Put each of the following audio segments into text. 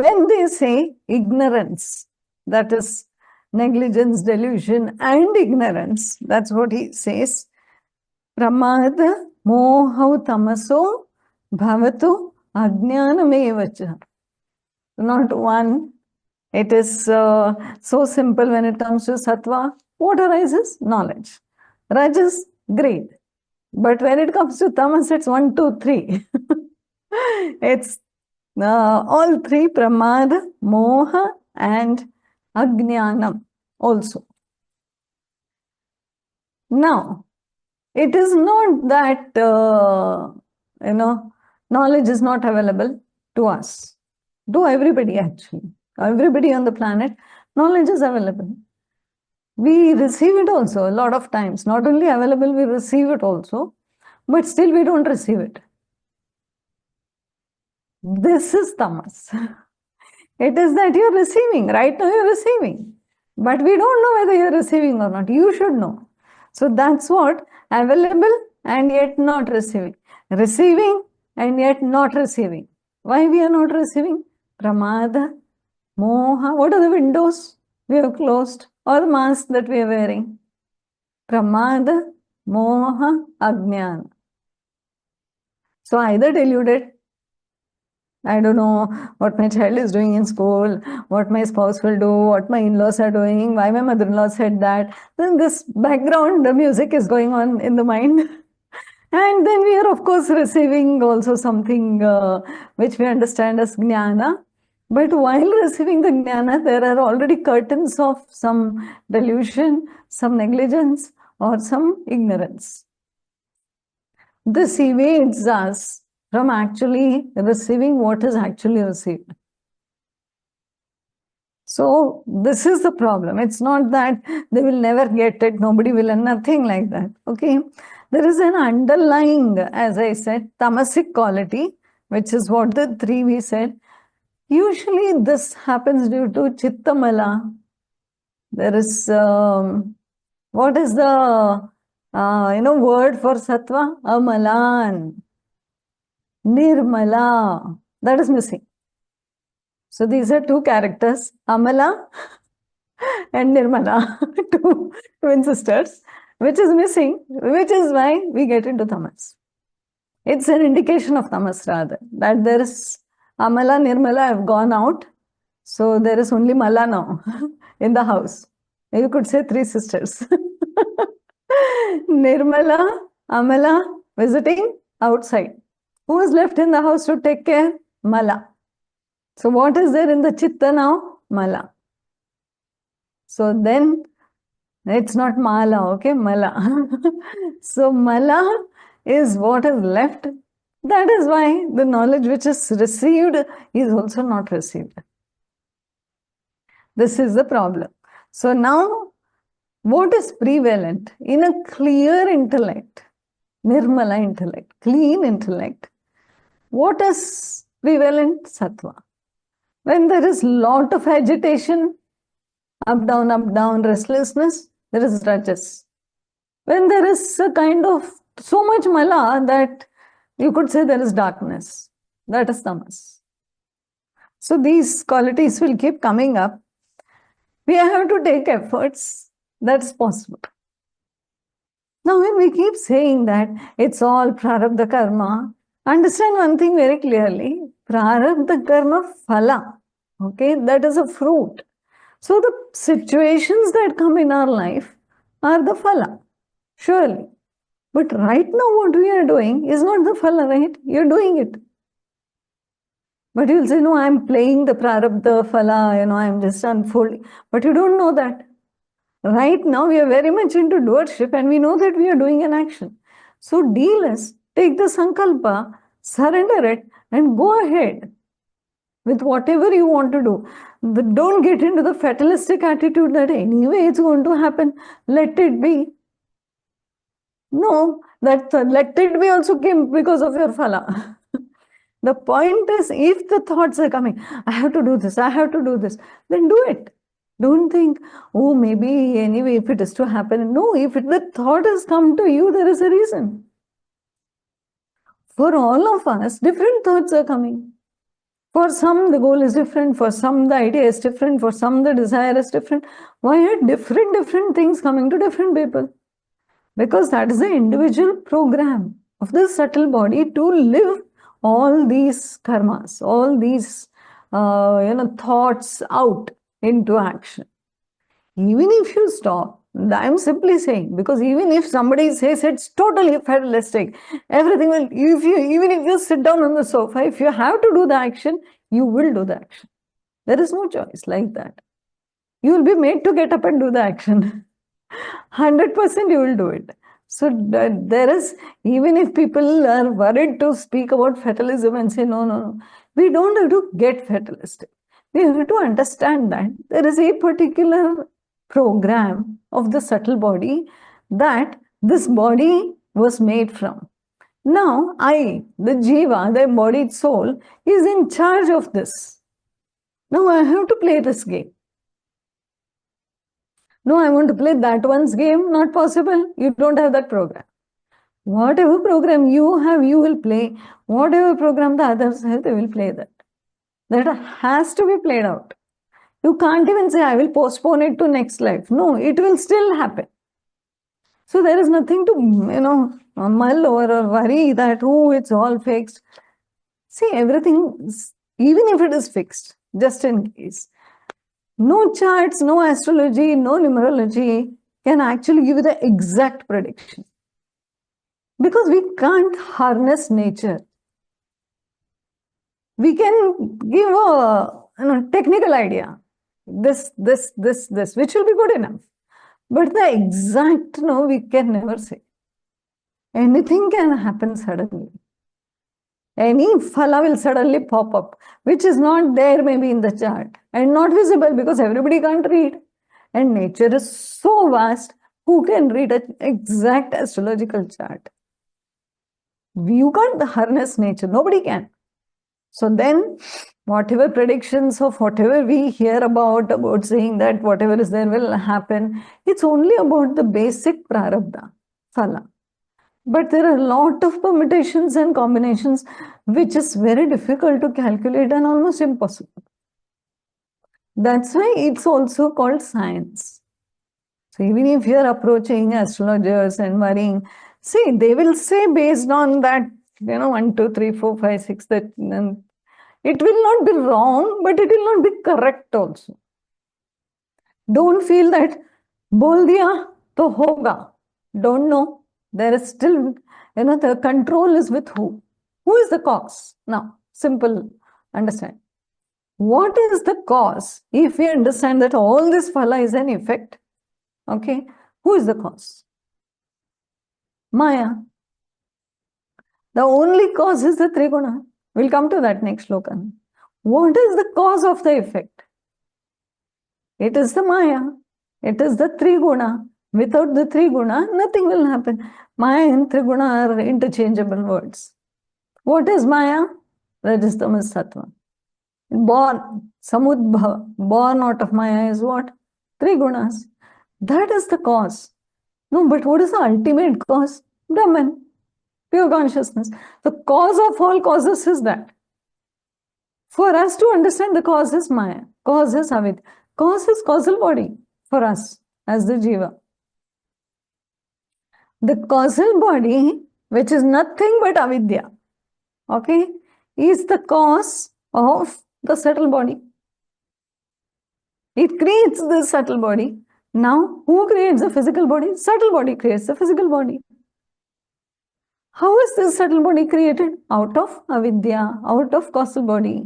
when they say ignorance, that is negligence, delusion, and ignorance, that's what he says. Pramada moha tamaso bhavatu ajnanamevacha. Not one. It is so simple when it comes to sattva. What arises? Knowledge. Rajas, greed. But when it comes to tamas, it's 1, 2, 3. It's all three: pramada, moha, and ajnanam also. Now, it is not that, knowledge is not available to us. To everybody, actually. Everybody on the planet, knowledge is available. We receive it also a lot of times. Not only available, we receive it also. But still we don't receive it. This is tamas. It is that you're receiving. Right now you're receiving. But we don't know whether you're receiving or not. You should know. So that's what available and yet not receiving. Receiving and yet not receiving. Why we are not receiving? Pramada, moha. What are the windows we have closed or the mask that we are wearing? Pramada, moha, ajnana. So either deluded, I don't know what my child is doing in school, what my spouse will do, what my in-laws are doing, why my mother-in-law said that. Then this background, the music is going on in the mind. And then we are, of course, receiving also something which we understand as jnana. But while receiving the jnana, there are already curtains of some delusion, some negligence, or some ignorance. This evades us from actually receiving what is actually received. So this is the problem. It's not that they will never get it, nobody will, and nothing like that. Okay. There is an underlying, as I said, tamasic quality, which is what the three we said. Usually this happens due to chittamala. There is, what is the, word for sattva? Amalan. Nirmala. That is missing. So these are two characters, Amala and Nirmala, two twin sisters, which is missing, which is why we get into tamas. It's an indication of tamas rather, that there is Amala, Nirmala have gone out, so there is only Mala now in the house. You could say three sisters. Nirmala, Amala visiting outside. Who is left in the house to take care? Mala. So what is there in the chitta now? Mala. So then it's not mala, okay? Mala. So mala is what is left. That is why the knowledge which is received is also not received. This is the problem. So now what is prevalent in a clear intellect? Nirmala intellect, clean intellect. What is prevalent? Sattva. When there is lot of agitation, up, down, restlessness, there is rajas. When there is a kind of so much mala that you could say there is darkness, that is tamas. So these qualities will keep coming up. We have to take efforts. That's possible. Now when we keep saying that it's all prarabdha karma, understand one thing very clearly. Prarabdha karma phala. Okay, that is a fruit. So the situations that come in our life are the phala, surely. But right now what we are doing is not the phala, right? You're doing it. But you'll say, no, I'm playing the prarabdha phala, I'm just unfolding. But you don't know that. Right now we are very much into doership and we know that we are doing an action. So D-less, take the sankalpa, surrender it and go ahead with whatever you want to do. Don't get into the fatalistic attitude that anyway it's going to happen, let it be. No, that let it be also came because of your phala. The point is, if the thoughts are coming, I have to do this, I have to do this, then do it. Don't think, oh, maybe anyway, if it is to happen. No, if the thought has come to you, there is a reason. For all of us, different thoughts are coming. For some, the goal is different. For some, the idea is different. For some, the desire is different. Why are different things coming to different people? Because that is the individual program of the subtle body to live all these karmas, all these thoughts out into action. Even if you stop, I'm simply saying, because even if somebody says it's totally fatalistic, everything will, even if you sit down on the sofa, if you have to do the action, you will do the action. There is no choice like that. You will be made to get up and do the action. 100% you will do it. So there is, even if people are worried to speak about fatalism and say, no, we don't have to get fatalistic. We have to understand that there is a particular program of the subtle body that this body was made from. Now, I, the jiva, the embodied soul, is in charge of this. Now, I have to play this game. No, I want to play that one's game. Not possible. You don't have that program. Whatever program you have, you will play. Whatever program the others have, they will play that. That has to be played out. You can't even say, I will postpone it to next life. No, it will still happen. So there is nothing to, mull over or worry that, it's all fixed. See, everything, even if it is fixed, just in case, no charts, no astrology, no numerology can actually give you the exact prediction. Because we can't harness nature. We can give a technical idea. This, which will be good enough. But the exact, we can never say. Anything can happen suddenly. Any phala will suddenly pop up, which is not there maybe in the chart and not visible because everybody can't read. And nature is so vast, who can read an exact astrological chart? You can't harness nature, nobody can. So then, whatever predictions of whatever we hear about saying that whatever is there will happen, it's only about the basic prarabdha, phala. But there are a lot of permutations and combinations which is very difficult to calculate and almost impossible. That's why it's also called science. So even if you're approaching astrologers and worrying, see, they will say based on that, 1, 2, 3, 4, 5, 6, that it will not be wrong, but it will not be correct also. Don't feel that bol diya to hoga. Don't know. There is still, the control is with who? Who is the cause? Now, simple, understand. What is the cause? If we understand that all this phala is an effect, okay, who is the cause? Maya. The only cause is the triguna. We'll come to that next sloka. What is the cause of the effect? It is the Maya. It is the triguna. Without the triguna, nothing will happen. Maya and triguna are interchangeable words. What is Maya? Rajas, Tamas, Sattva. Born, samudbhava, born out of Maya is what? Trigunas. That is the cause. No, but what is the ultimate cause? Brahman, pure consciousness. The cause of all causes is that. For us to understand the cause is Maya, cause is avidya. Cause is causal body for us as the jiva. The causal body, which is nothing but avidya, okay, is the cause of the subtle body. It creates the subtle body. Now, who creates the physical body? Subtle body creates the physical body. How is this subtle body created? Out of avidya, out of causal body.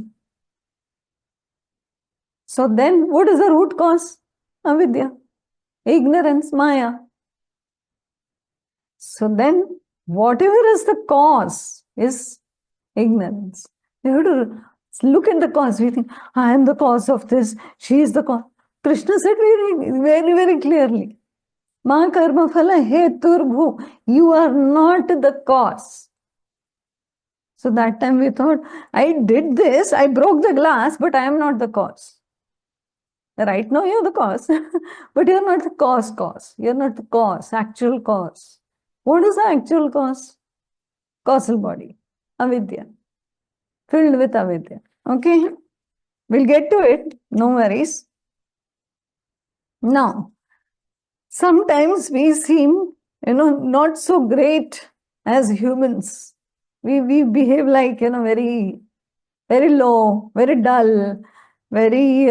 So then, what is the root cause? Avidya, ignorance, Maya. So then, whatever is the cause is ignorance. You have to look at the cause. We think, I am the cause of this, she is the cause. Krishna said very clearly, Ma karma phala heturbhu, you are not the cause. So that time we thought, I did this, I broke the glass, but I am not the cause. Right now you're the cause, but you're not the cause. You're not the cause, actual cause. What is the actual cause? Causal body, avidya, filled with avidya. Okay, we'll get to it, no worries. Now, sometimes we seem, not so great as humans. We behave like, very, very low, very dull, very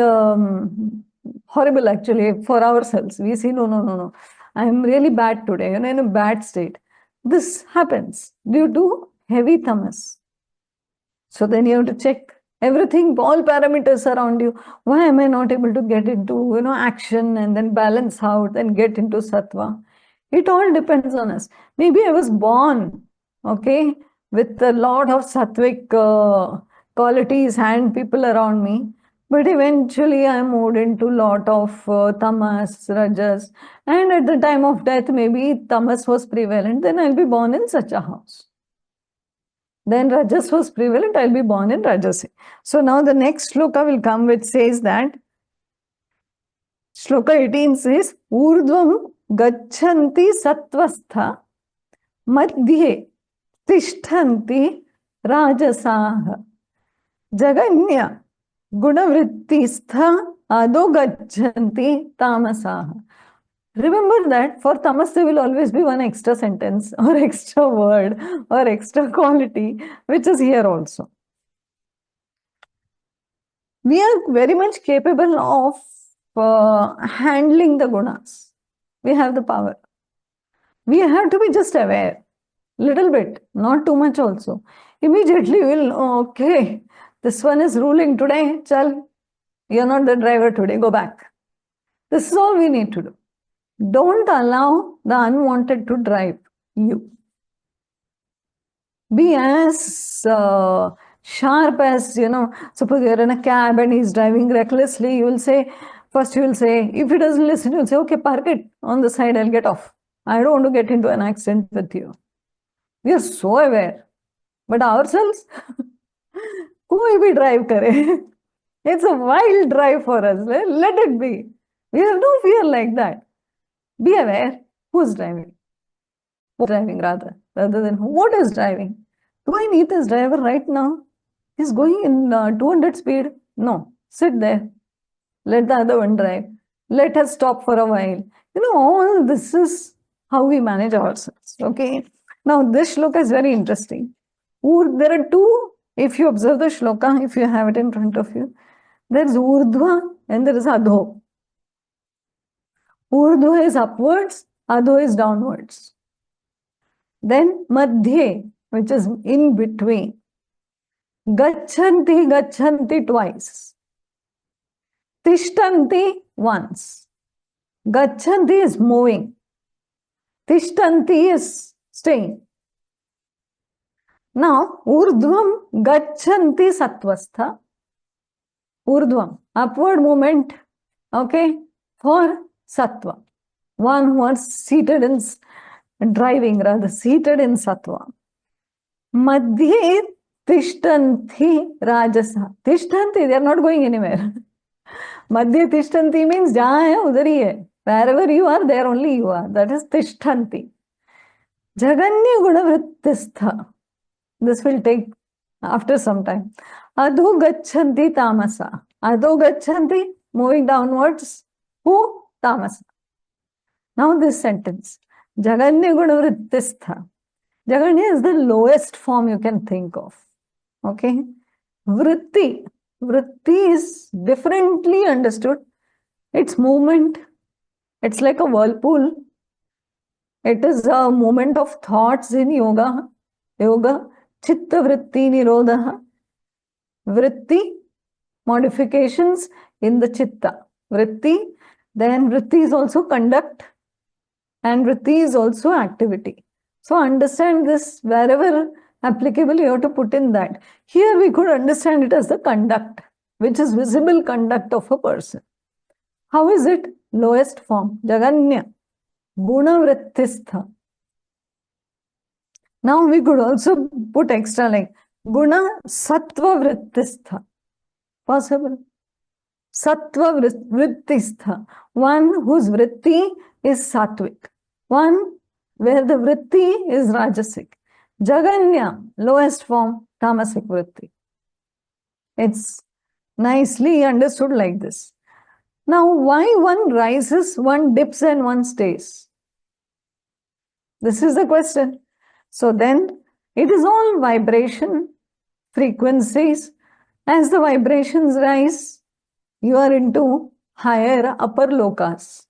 horrible actually for ourselves. We see, no, no, no, no. I'm really bad today, in a bad state. This happens due to heavy tamas. So then you have to check everything, all parameters around you. Why am I not able to get into, action and then balance out and get into sattva? It all depends on us. Maybe I was born, okay, with a lot of sattvic qualities and people around me. But eventually I moved into a lot of tamas, rajas. And at the time of death, maybe tamas was prevalent. Then I'll be born in such a house. Then Rajas was prevalent, I'll be born in Rajasi. So now the next shloka will come, which says that, shloka 18 says, Urdvam gachanti sattvastha madhye tishtanti rajasah jaganya gunavrittistha adho gachanti tamasah. Remember that for tamas there will always be one extra sentence or extra word or extra quality, which is here also. We are very much capable of handling the gunas. We have the power. We have to be just aware, little bit, not too much also. Immediately we'll know, okay, this one is ruling today, chal, you're not the driver today, go back. This is all we need to do. Don't allow the unwanted to drive you. Be as sharp as, suppose you're in a cab and he's driving recklessly, you will say, if he doesn't listen, you'll say, okay, park it on the side, I'll get off. I don't want to get into an accident with you. We are so aware. But ourselves, koi bhi drive kare. It's a wild drive for us. Let it be. We have no fear like that. Be aware who's driving. Who's driving rather than what is driving. Do I need this driver right now? He's going in 200 speed. No, sit there. Let the other one drive. Let us stop for a while. All this is how we manage ourselves. Okay. Now, this shloka is very interesting. There are two, if you observe the shloka, if you have it in front of you, there's urdhva and there is adho. Urdhva is upwards, adho is downwards. Then madhye, which is in between. Gachanti twice. Tishtanti once. Gachanti is moving. Tishtanti is staying. Now, urdhvam gachanti sattvastha. Urdhvam, upward movement, okay, for sattva. One who is seated in driving, rather seated in sattva. Madhye tishtanti rajasa. Tishtanti, they are not going anywhere. Madhye tishtanti means jahan hai udhar hi hai. Wherever you are, there only you are. That is tishtanti. Jaganya gunavrittistha. This will take after some time. Adho gachanti tamasa. Adho gachanti, moving downwards. Who? Tamasa. Now this sentence. Jaganya gunavrittistha. Jaganya is the lowest form you can think of. Okay. Vritti. Vritti is differently understood. It's movement. It's like a whirlpool. It is a movement of thoughts in yoga. Chitta vritti nirodha. Vritti, modifications in the chitta. Vritti, then vritti is also conduct and vritti is also activity. So understand this wherever applicable, you have to put in that. Here we could understand it as the conduct, which is visible conduct of a person. How is it? Lowest form, Jaganya, Gunavrittistha. Now we could also put extra like Guna Sattva Vrittistha. Possible. Sattva Vrittistha. One whose vritti is sattvic. One where the vritti is rajasic. Jaganya, lowest form, tamasic vritti. It's nicely understood like this. Now, why one rises, one dips, and one stays? This is the question. So then, it is all vibration, frequencies. As the vibrations rise, you are into higher upper lokas.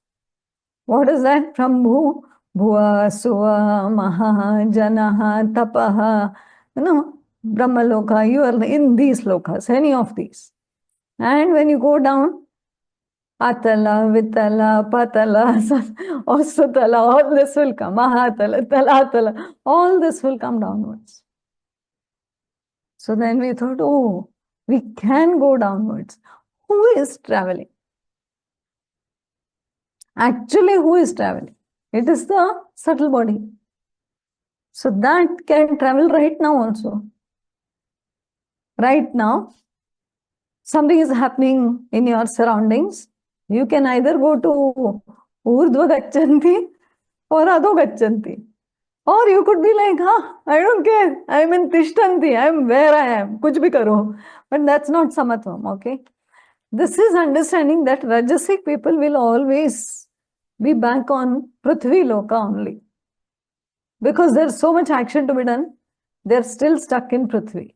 What is that? From Bhu, Bhuva, Suva, Maha, Janaha, Tapaha, Brahmaloka, you are in these lokas, any of these. And when you go down, Atala, Vitala, Patala, or Sutala, all this will come. Mahatala, Talatala, all this will come downwards. So then we thought, oh, we can go downwards. Who is traveling? Actually, who is traveling? It is the subtle body. So that can travel right now also. Right now, something is happening in your surroundings. You can either go to Urdhva Gacchanti or Adho Gacchanti. Or you could be like, I don't care. I'm in Tishtanti. I'm where I am. Kuch bhi karo. But that's not Samatvam, okay? This is understanding that Rajasic people will always be back on Prithvi Loka only. Because there's so much action to be done, they're still stuck in Prithvi.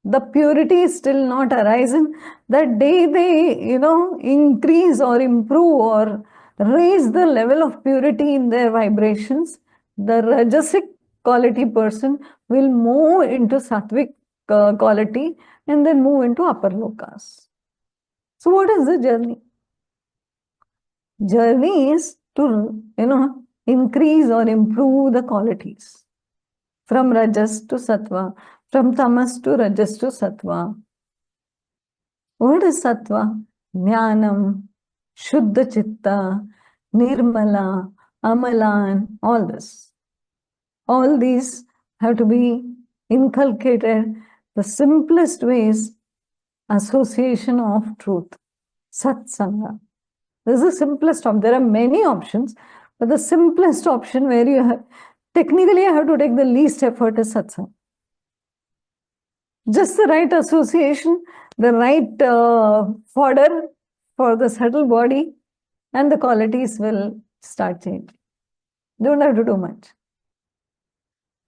The purity is still not arisen. That day they, increase or improve or raise the level of purity in their vibrations, the Rajasic quality person will move into Sattvic quality and then move into upper lokas. So what is the journey? Journey is to, increase or improve the qualities from Rajas to Sattva, from Tamas to Rajas to Sattva. What is Sattva? Jnanam, Shuddha Chitta, Nirmala, Amalan, all this. All these have to be inculcated. The simplest way is association of truth, Satsanga. This is the simplest option. There are many options, but the simplest option where you have, technically you have to take the least effort is Satsanga. Just the right association, the right fodder for the subtle body, and the qualities will start changing. Don't have to do much.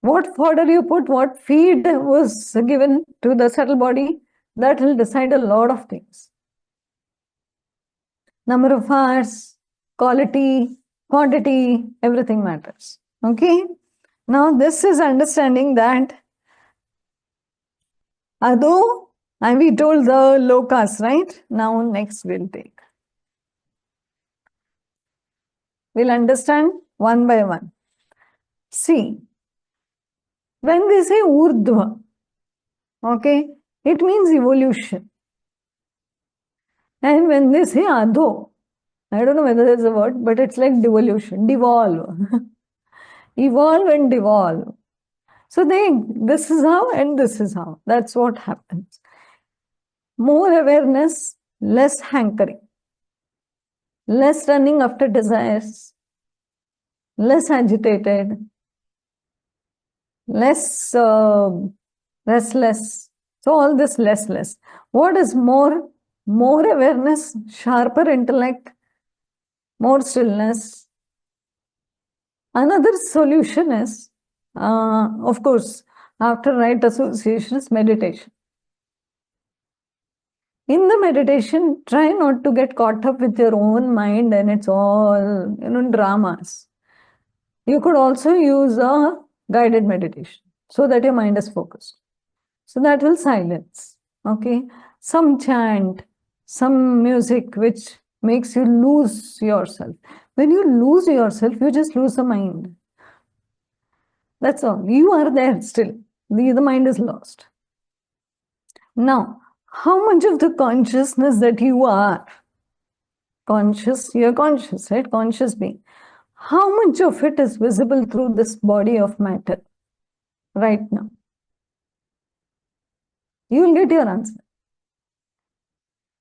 What fodder you put, what feed was given to the subtle body, that will decide a lot of things. Number of hours, quality, quantity, everything matters. Okay? Now, this is understanding that Adho, and we told the lokas, right? Now, next we'll take. We'll understand one by one. See, when we say Urdhva, okay, it means evolution. And when they say Adho, I don't know whether there's a word, but it's like devolution, devolve. Evolve and devolve. So this is how and this is how. That's what happens. More awareness, less hankering, less running after desires, less agitated, less restless. So all this less. What is more? More awareness, sharper intellect, more stillness. Another solution is, of course, after right association is meditation. In the meditation, try not to get caught up with your own mind and it's all, dramas. You could also use a guided meditation so that your mind is focused. So that will silence, okay? Some chant, some music which makes you lose yourself. When you lose yourself, you just lose the mind. That's all. You are there still. The mind is lost. Now, how much of the consciousness that you are conscious, you're conscious, right? Conscious being. How much of it is visible through this body of matter right now? You will get your answer.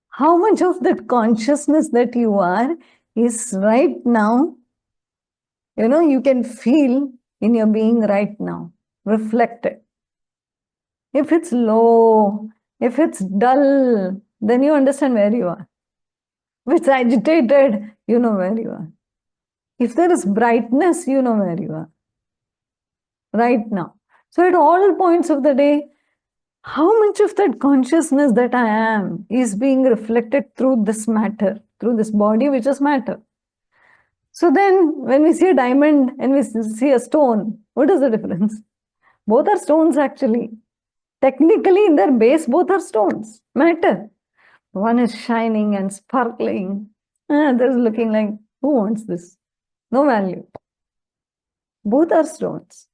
How much of that consciousness that you are is right now, you can feel in your being right now, reflected. If it's low, If it's dull, then you understand where you are. If it's agitated, you know where you are. If there is brightness, you know where you are right now. So at all points of the day, how much of that consciousness that I am is being reflected through this matter, through this body, which is matter. So then when we see a diamond and we see a stone, what is the difference? Both are stones actually. Technically, in their base, both are stones, matter. One is shining and sparkling. Other is looking like, who wants this? No value. Both are stones.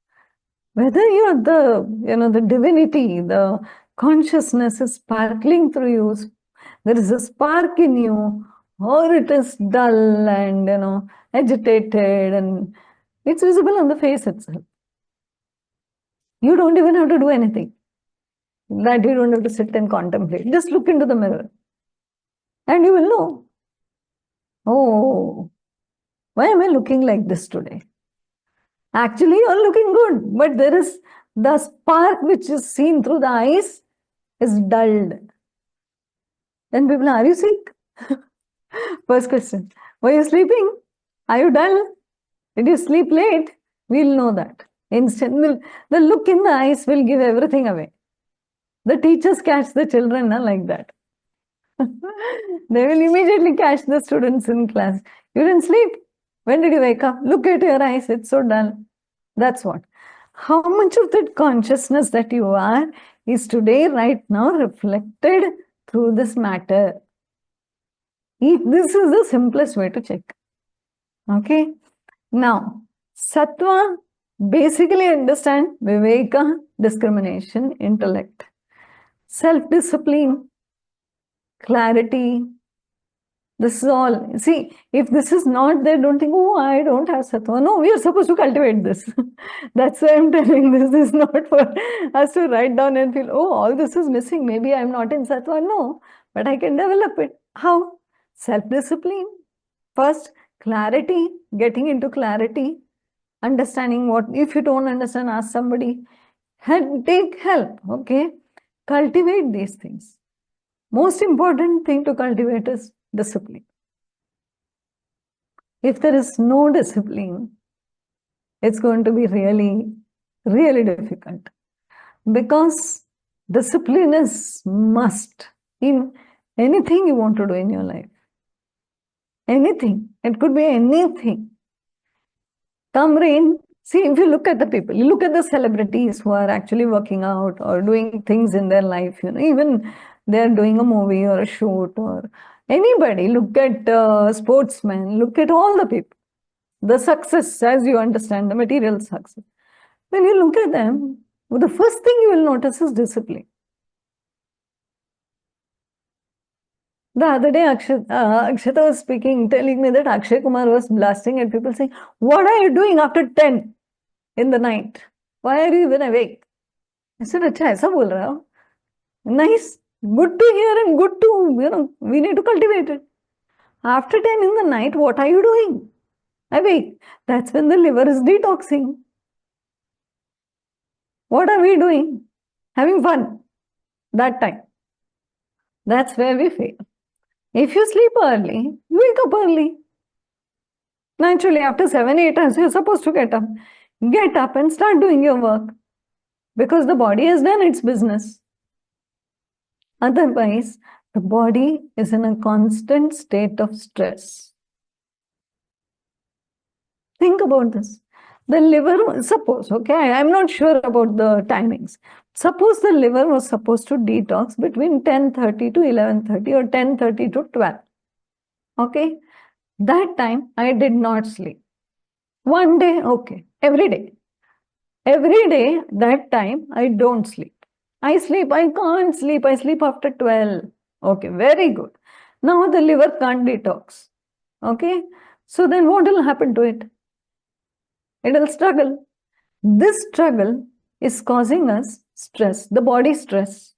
Whether you're the divinity, the consciousness is sparkling through you, there is a spark in you, or it is dull and agitated, and it's visible on the face itself. You don't even have to do anything. That you don't have to sit and contemplate. Just look into the mirror. And you will know, oh, why am I looking like this today? Actually, you're looking good, but there is the spark which is seen through the eyes is dulled. Then people are you sick? First question. Were you sleeping? Are you dull? Did you sleep late? We'll know that. Instantly, the look in the eyes will give everything away. The teachers catch the children like that. They will immediately catch the students in class. You didn't sleep. When did you wake up? Look at your eyes. It's so dull. That's what. How much of that consciousness that you are is today, right now, reflected through this matter? This is the simplest way to check. Okay. Now, Sattva basically understand Viveka, discrimination, intellect, self-discipline, clarity. This is all. See, if this is not there, don't think, oh, I don't have Sattva. No, we are supposed to cultivate this. That's why I'm telling this. This is not for us to write down and feel, oh, all this is missing. Maybe I'm not in Sattva. No, but I can develop it. How? Self-discipline. First, clarity, getting into clarity, understanding what, if you don't understand, ask somebody. Take help, okay? Cultivate these things. Most important thing to cultivate is discipline. If there is no discipline, it's going to be really, really difficult. Because discipline is must in anything you want to do in your life. Anything. It could be anything. Come rain. See, if you look at the people, you look at the celebrities who are actually working out or doing things in their life, even they're doing a movie or a shoot or anybody. Look at sportsmen, look at all the people. The success, as you understand, the material success. When you look at them, the first thing you will notice is discipline. The other day, Akshata was speaking, telling me that Akshay Kumar was blasting at people saying, what are you doing after 10 in the night? Why are you even awake? I said, acha, aisa bol raha ho? Nice, good to hear and good to, we need to cultivate it. After 10 in the night, what are you doing? Awake. That's when the liver is detoxing. What are we doing? Having fun. That time. That's where we fail. If you sleep early, you wake up early. Naturally, after 7-8 hours, you're supposed to get up. Get up and start doing your work. Because the body has done its business. Otherwise, the body is in a constant state of stress. Think about this. The liver, suppose, okay, I'm not sure about the timings. Suppose the liver was supposed to detox between 10:30 to 11:30 or 10:30 to 12. Okay, that time I did not sleep. One day, okay, every day. Every day, that time I don't sleep. I can't sleep, I sleep after 12. Okay, very good. Now the liver can't detox. Okay, so then what will happen to it? It will struggle. This struggle is causing us stress, the body stress.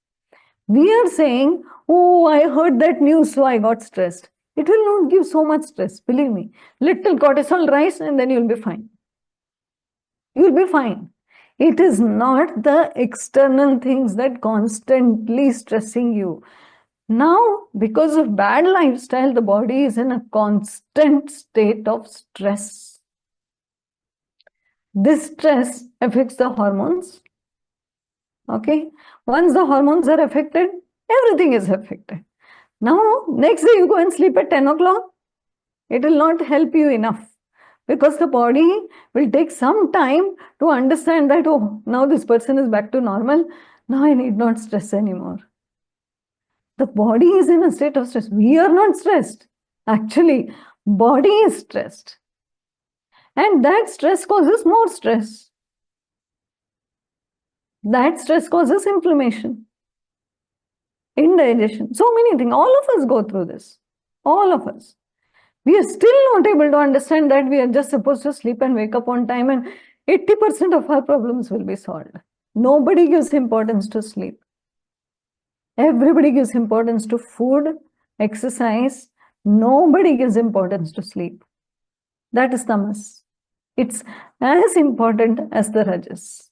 We are saying, oh, I heard that news, so I got stressed. It will not give so much stress, believe me. Little cortisol rise and then you'll be fine. You'll be fine. It is not the external things that constantly stressing you. Now, because of bad lifestyle, the body is in a constant state of stress. This stress affects the hormones. Okay. Once the hormones are affected, everything is affected. Now, next day you go and sleep at 10 o'clock. It will not help you enough because the body will take some time to understand that, oh, now this person is back to normal. Now I need not stress anymore. The body is in a state of stress. We are not stressed. Actually, body is stressed. And that stress causes more stress. That stress causes inflammation, indigestion, so many things. All of us go through this. All of us. We are still not able to understand that we are just supposed to sleep and wake up on time and 80% of our problems will be solved. Nobody gives importance to sleep. Everybody gives importance to food, exercise. Nobody gives importance to sleep. That is tamas. It's as important as the rajas.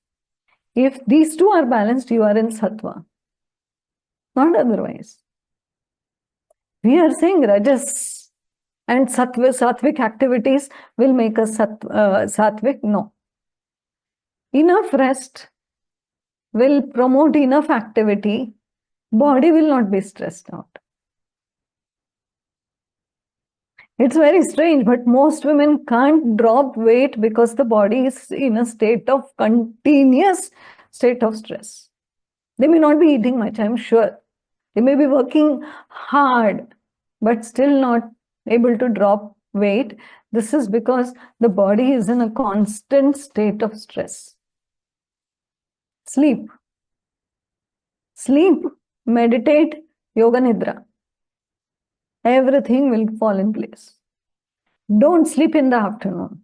If these two are balanced, you are in sattva. Not otherwise. We are saying rajas and sattvic activities will make us sattvic. No. Enough rest will promote enough activity. Body will not be stressed out. It's very strange, but most women can't drop weight because the body is in a state of continuous state of stress. They may not be eating much, I'm sure. They may be working hard, but still not able to drop weight. This is because the body is in a constant state of stress. Sleep. Sleep, meditate, yoga nidra. Everything will fall in place. Don't sleep in the afternoon.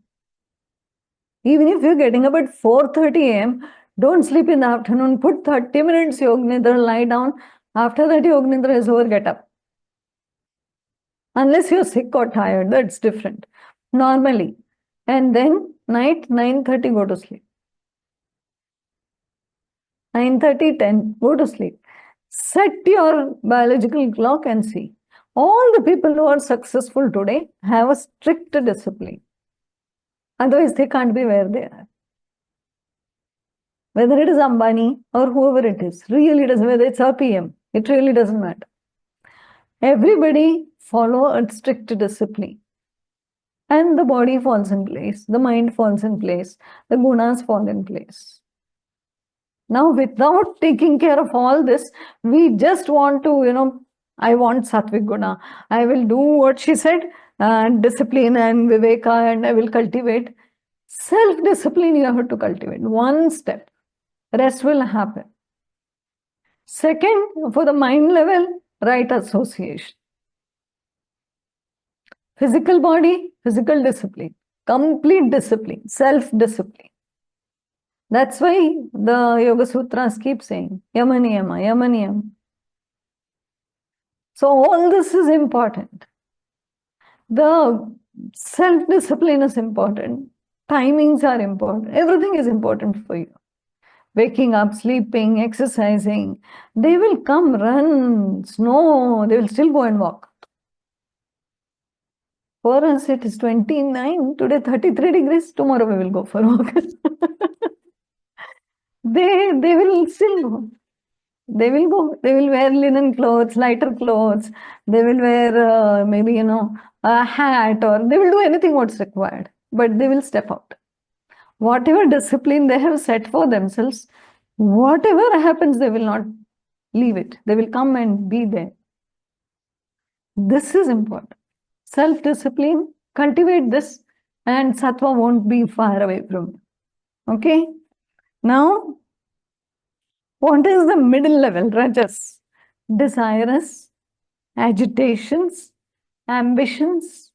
Even if you're getting up at 4:30 a.m., don't sleep in the afternoon. Put 30 minutes yoga nidra, lie down. After that yoga nidra is over, get up. Unless you're sick or tired, that's different. Normally. And then night 9:30, go to sleep. 9:30, 10, go to sleep. Set your biological clock and see. All the people who are successful today have a strict discipline. Otherwise, they can't be where they are. Whether it is Ambani or whoever it is, really doesn't, whether it's our PM, it really doesn't matter. Everybody follow a strict discipline. And the body falls in place, the mind falls in place, the gunas fall in place. Now, without taking care of all this, we just want to, I want Sattvic Guna. I will do what she said, discipline and Viveka, and I will cultivate. Self-discipline you have to cultivate. One step. Rest will happen. Second, for the mind level, right association. Physical body, physical discipline. Complete discipline, self-discipline. That's why the Yoga Sutras keep saying, Yama Niyama, Yama Niyama. So all this is important. The self-discipline is important. Timings are important. Everything is important for you. Waking up, sleeping, exercising. They will come, run, snow. They will still go and walk. For us, it is 29. Today, 33 degrees. Tomorrow, we will go for a walk. They will still go. They will go. They will wear linen clothes, lighter clothes. They will wear maybe, a hat, or they will do anything what's required. But they will step out. Whatever discipline they have set for themselves, whatever happens, they will not leave it. They will come and be there. This is important. Self-discipline, cultivate this, and sattva won't be far away from you. Okay? Now, what is the middle level? Rajas. Desirous, agitations, ambitions,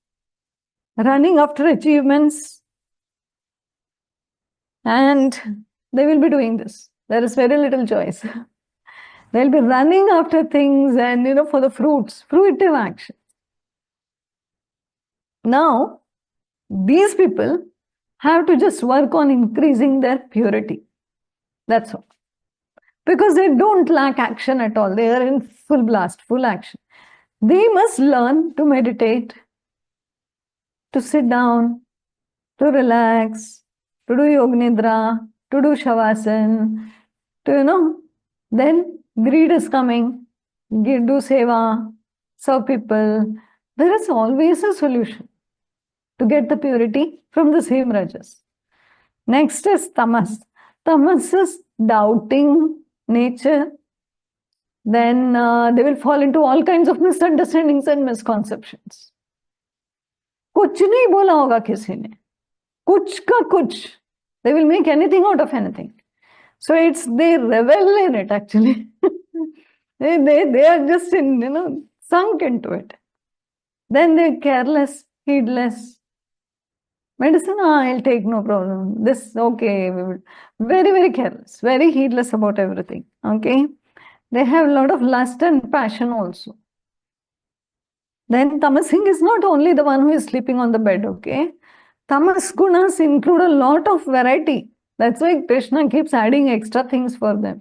running after achievements, and they will be doing this. There is very little choice. They'll be running after things and, for the fruits, fruitive action. Now, these people have to just work on increasing their purity. That's all. Because they don't lack action at all. They are in full blast, full action. They must learn to meditate, to sit down, to relax, to do yoga nidra, to do shavasana, to, then greed is coming, do seva, serve people. There is always a solution to get the purity from the same rajas. Next is tamas. Tamas is doubting nature. Then they will fall into all kinds of misunderstandings and misconceptions. कुछ नहीं बोला होगा किसी ने, कुछ का कुछ. They will make anything out of anything. So they revel in it actually. they are just sunk into it. Then they're careless, heedless. Medicine, I'll take, no problem. This, okay. Very, very careless, very heedless about everything. Okay. They have a lot of lust and passion also. Then tamasing is not only the one who is sleeping on the bed, okay? Tamas gunas include a lot of variety. That's why Krishna keeps adding extra things for them.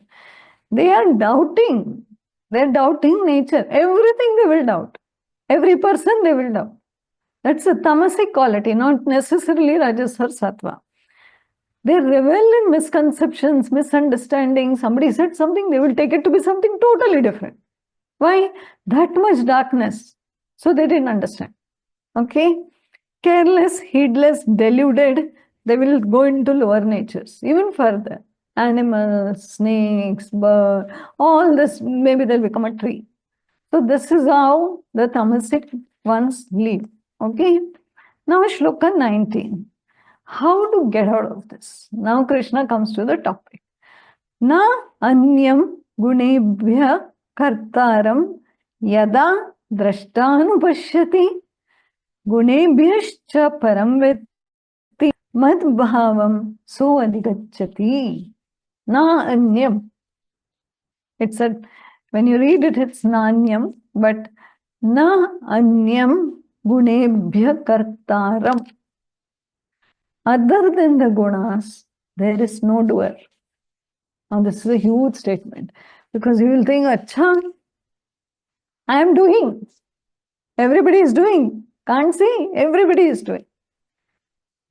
They are doubting. They're doubting nature. Everything they will doubt. Every person they will doubt. That's a tamasic quality, not necessarily rajas or sattva. They revel in misconceptions, misunderstandings. Somebody said something, they will take it to be something totally different. Why? That much darkness. So they didn't understand. Okay? Careless, heedless, deluded, they will go into lower natures, even further. Animals, snakes, birds, all this, maybe they'll become a tree. So this is how the tamasic ones live. Okay? Now Shloka 19. How to get out of this? Now Krishna comes to the topic. Na anyam gunebhya kartaram yada drashtanupashyati gunebhyascha param vetti madbhavam so adhigacchati. Na anyam. It's when you read it, it's nanyam, but na anyam gunebhya kartaram. Other than the gunas, there is no doer. Now this is a huge statement, because you will think, acha, I am doing. Everybody is doing. Can't see, everybody is doing.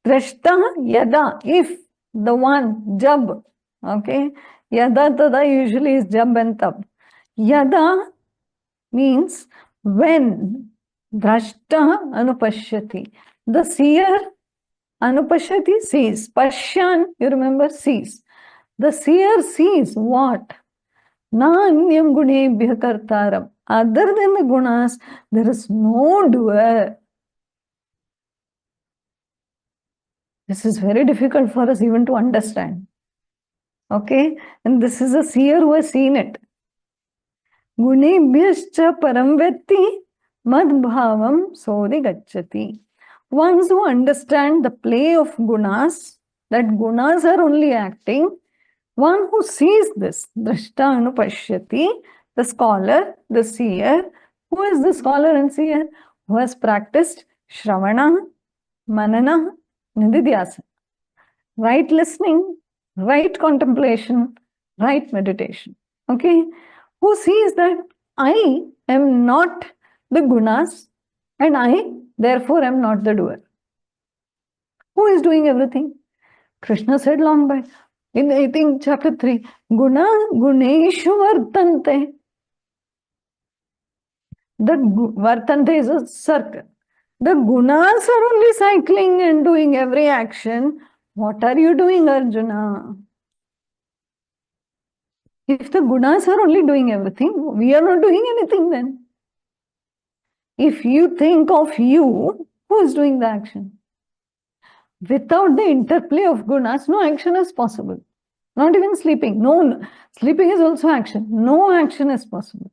Drashta yada, if the one, jab, okay, yada tada usually is jab and tab. Yada means when, drashta anupashyati, the seer anupashyati sees, pashyan, you remember, sees. The seer sees what? Na anyam gunebhya kartaram. Other than the gunas, there is no doer. This is very difficult for us even to understand. Okay? And this is a seer who has seen it. Gunebhyascha param vetti madbhavam sodi gacchati. Ones who understand the play of gunas, that gunas are only acting, one who sees this, drashta anupashyati, the scholar, the seer. Who is the scholar and seer? Who has practiced shravana, manana, nididhyasana. Right listening, right contemplation, right meditation. Okay? Who sees that I am not the gunas and I therefore am not the doer. Who is doing everything? Krishna said long back in, I think, chapter 3, Guna Guneshu Vartante. The Vartante is a circle. The gunas are only cycling and doing every action. What are you doing, Arjuna? If the gunas are only doing everything, we are not doing anything then. If you think of you, who is doing the action? Without the interplay of gunas, no action is possible. Not even sleeping. No, sleeping is also action. No action is possible.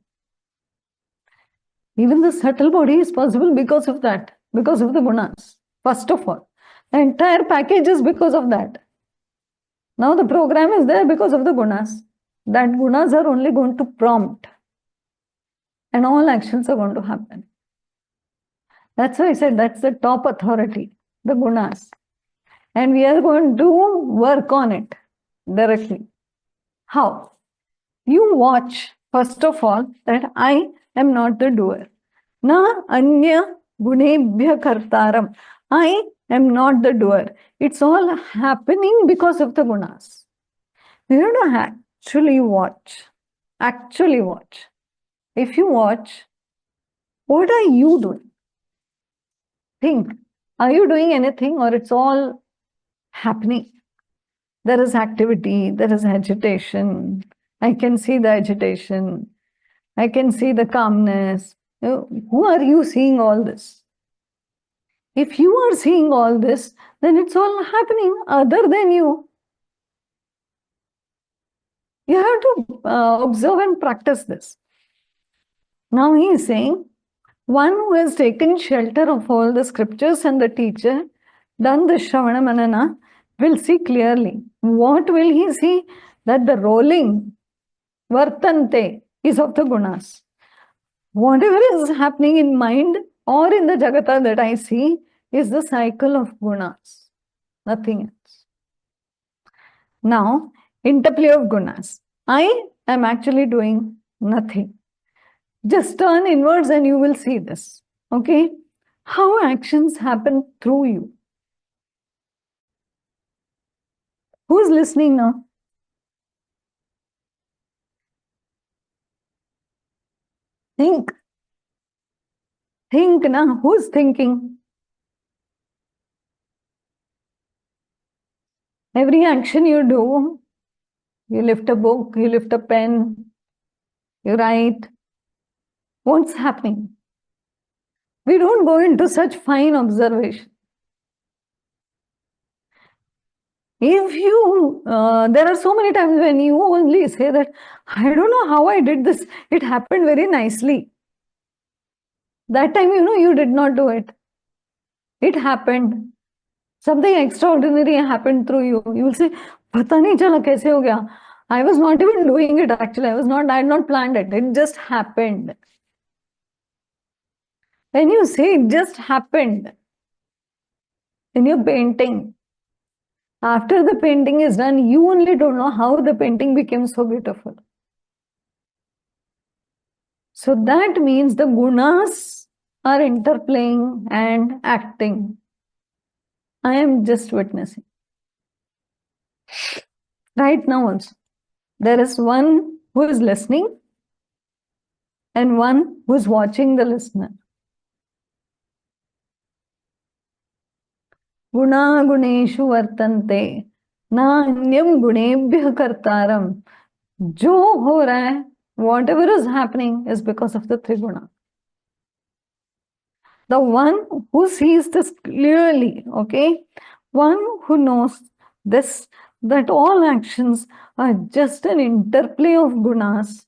Even the subtle body is possible because of that, because of the gunas. First of all, the entire package is because of that. Now the program is there because of the gunas. That gunas are only going to prompt, and all actions are going to happen. That's why I said that's the top authority, the gunas. And we are going to work on it directly. How? You watch, first of all, that I am not the doer. Na anya gunebhya kartaram. I am not the doer. It's all happening because of the gunas. You have to actually watch. Actually watch. If you watch, what are you doing? Think. Are you doing anything or it's all happening? There is activity, there is agitation. I can see the agitation. I can see the calmness. Who are you seeing all this? If you are seeing all this, then it's all happening other than you. You have to observe and practice this. Now he is saying, one who has taken shelter of all the scriptures and the teacher, done the Shravana Manana, will see clearly. What will he see? That the rolling, Vartante, is of the gunas. Whatever is happening in mind or in the Jagata that I see is the cycle of gunas, nothing else. Now, interplay of gunas. I am actually doing nothing. Just turn inwards and you will see this. Okay? How actions happen through you. Who's listening now? Think. Think now. Who's thinking? Every action you do, you lift a book, you lift a pen, you write. What's happening? We don't go into such fine observation. If you, there are so many times when you only say that, I don't know how I did this. It happened very nicely. That time, you did not do it. It happened. Something extraordinary happened through you. You will say, pata nahi chala kaise ho gaya. I was not even doing it actually. I had not planned it. It just happened. When you say it just happened in your painting, after the painting is done, you only don't know how the painting became so beautiful. So that means the gunas are interplaying and acting. I am just witnessing. Right now also, there is one who is listening and one who is watching the listener. Guna guneshu vartante, na anyam gunebhya kartaram. Jo ho raha hai, whatever is happening is because of the triguna. The one who sees this clearly, okay? One who knows this, that all actions are just an interplay of gunas.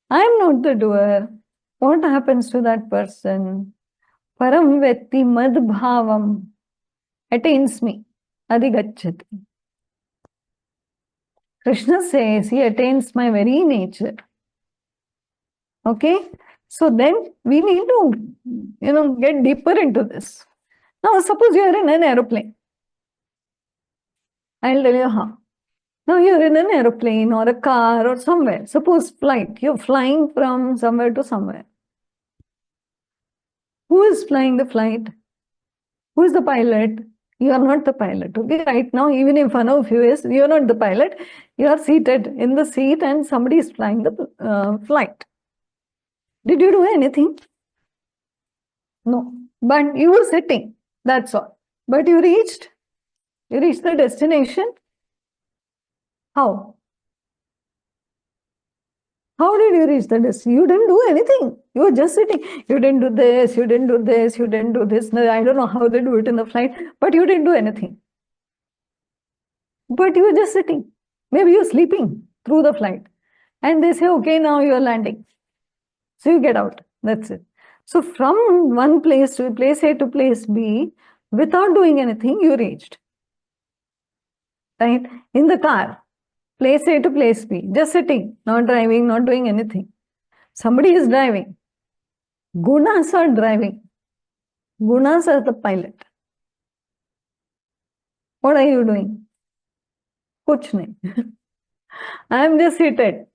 I am not the doer. What happens to that person? Param vetti mad bhavam attains me, adhigacchati. Krishna says he attains my very nature. Okay? So then we need to, get deeper into this. Now, suppose you are in an aeroplane. I'll tell you how. Now, you're in an aeroplane or a car or somewhere. Suppose flight. You're flying from somewhere to somewhere. Who is flying the flight? Who is the pilot? You are not the pilot. Okay, right now, even in front of you is, you are not the pilot. You are seated in the seat and somebody is flying the flight. Did you do anything? No. But you were sitting. That's all. But you reached the destination. How? How did you reach the destination? You didn't do anything. You were just sitting. You didn't do this, you didn't do this, you didn't do this. No, I don't know how they do it in the flight, but you didn't do anything. But you were just sitting. Maybe you're sleeping through the flight. And they say, okay, now you're landing. So you get out. That's it. So from one place to place A to place B, without doing anything, you reached. Right? In the car, place A to place B, just sitting, not driving, not doing anything. Somebody is driving. Gunas are driving. Gunas are the pilot. What are you doing? Kuch nahi. I am just seated.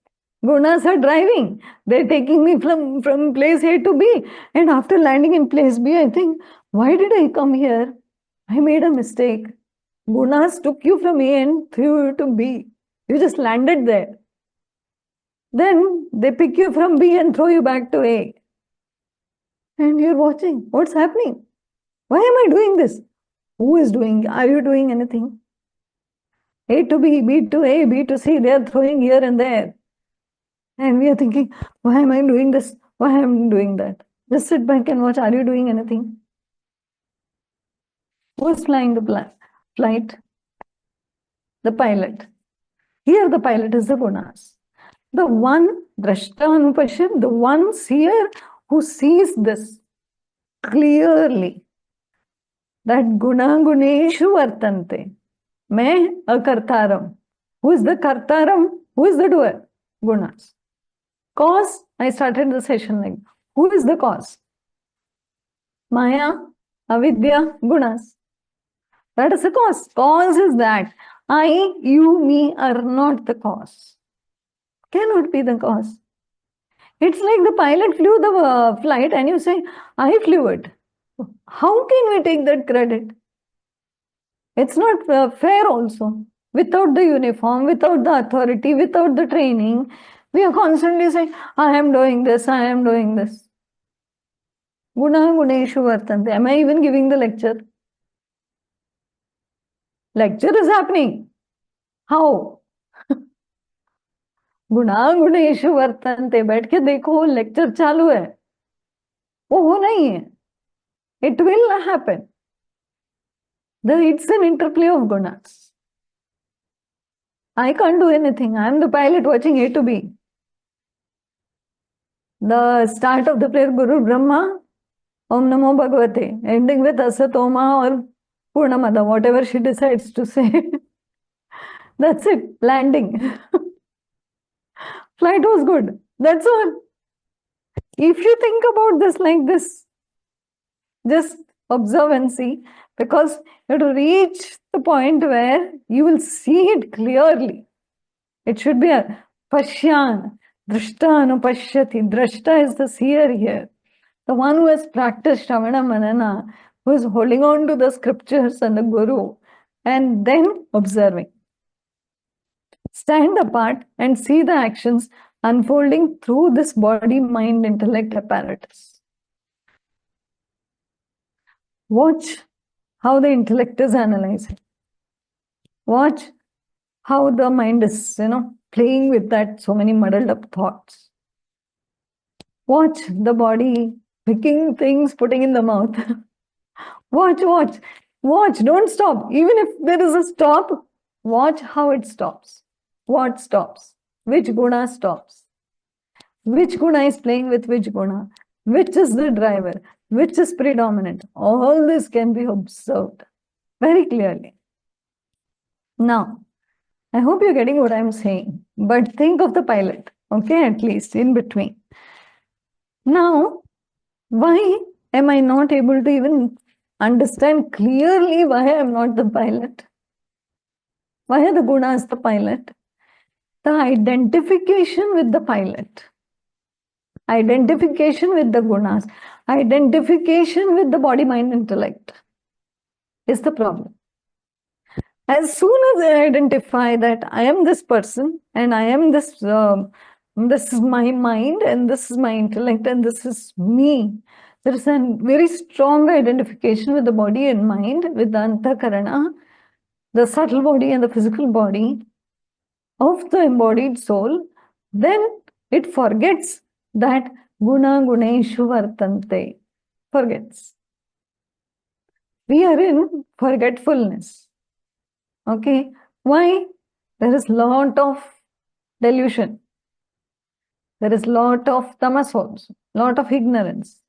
Gunas are driving. They're taking me from place A to B. And after landing in place B, I think, why did I come here? I made a mistake. Gunas took you from A and threw you to B. You just landed there. Then they pick you from B and throw you back to A. And you're watching. What's happening? Why am I doing this? Who is doing? Are you doing anything? A to B, B to A, B to C, they are throwing here and there. And we are thinking, why am I doing this? Why am I doing that? Just sit back and watch. Are you doing anything? Who is flying the flight? The pilot. Here the pilot is the Gunas. The one Drashta Anupashya, the one seer who sees this clearly. That Guna Guneshu Vartante. Me Akartaram. Who is the Kartaram? Who is the doer? Gunas. Cause, I started the session like, who is the cause? Maya, Avidya, Gunas. That is the cause. Cause is that I, you, me are not the cause. Cannot be the cause. It's like the pilot flew the flight and you say, I flew it. How can we take that credit? It's not fair also. Without the uniform, without the authority, without the training, we are constantly saying, I am doing this, I am doing this. Guna Guneshu Vartante. Am I even giving the lecture? Lecture is happening. How? गुणा गुणेषु वर्तन्ते. बैठ के देखो lecture चालू है, वो होना ही है. It will happen. It's an interplay of gunas. I can't do anything. I am the pilot watching A to B. The start of the prayer, Guru Brahma, Om Namo Bhagavate, ending with Asatoma or Purnamada, whatever she decides to say. That's it, landing. Flight was good. That's all. If you think about this like this, just observe and see, because you have to reach the point where you will see it clearly. It should be a Pashyan, Drashta Anupashyati. Drashta is the seer here. The one who has practiced Shravana Manana, who is holding on to the scriptures and the Guru, and then observing. Stand apart and see the actions unfolding through this body, mind, intellect apparatus. Watch how the intellect is analyzing. Watch how the mind is, playing with that so many muddled up thoughts. Watch the body picking things, putting in the mouth. Watch. Don't stop. Even if there is a stop, watch how it stops. What stops? Which guna stops? Which guna is playing with which guna? Which is the driver? Which is predominant? All this can be observed very clearly. Now, I hope you're getting what I'm saying, but think of the pilot, okay, at least in between. Now, why am I not able to even understand clearly why I'm not the pilot? Why are the gunas the pilot? The identification with the pilot, identification with the gunas, identification with the body, mind, intellect is the problem. As soon as I identify that I am this person and I am this, this is my mind and this is my intellect and this is me, there is a very strong identification with the body and mind, with the antakarana, the subtle body and the physical body of the embodied soul. Then it forgets that guna guneshu vartante. Forgets. We are in forgetfulness. Okay. Why? There is lot of delusion. There is lot of tamas also, lot of ignorance,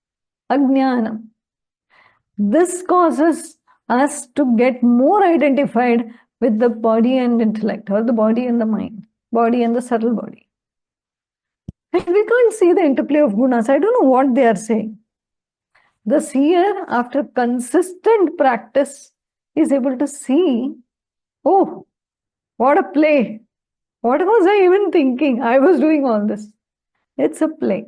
ajnanam. This causes us to get more identified with the body and intellect, or the body and the mind, body and the subtle body. And we can't see the interplay of gunas. I don't know what they are saying. The seer, after consistent practice, is able to see, oh, what a play. What was I even thinking? I was doing all this. It's a play.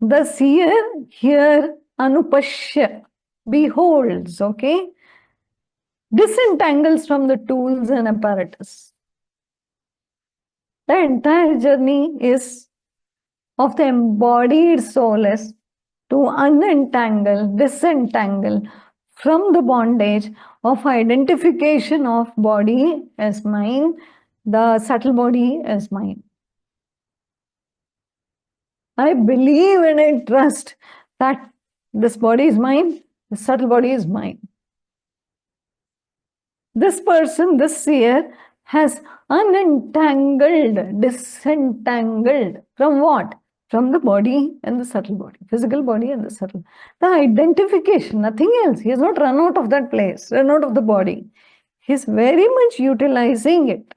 The seer here anupashya, beholds, okay, disentangles from the tools and apparatus. The entire journey is of the embodied soul is to unentangle, disentangle from the bondage of identification of body as mine, the subtle body as mine. I believe and I trust that this body is mine, the subtle body is mine. This person, this seer, has unentangled, disentangled from what? From the body and the subtle body, physical body and the subtle. The identification, nothing else. He has not run out of that place, run out of the body. He's very much utilizing it,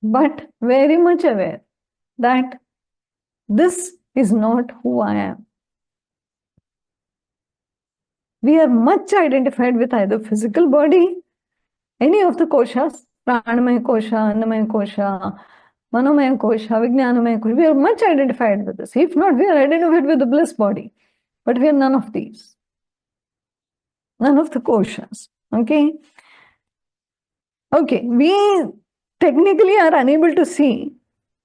but very much aware that this is not who I am. We are much identified with either physical body, any of the koshas, pranamaya kosha, annamaya kosha, manomaya kosha, vijnanamaya kosha. We are much identified with this. If not, we are identified with the bliss body. But we are none of these. None of the koshas. Okay? Okay, we technically are unable to see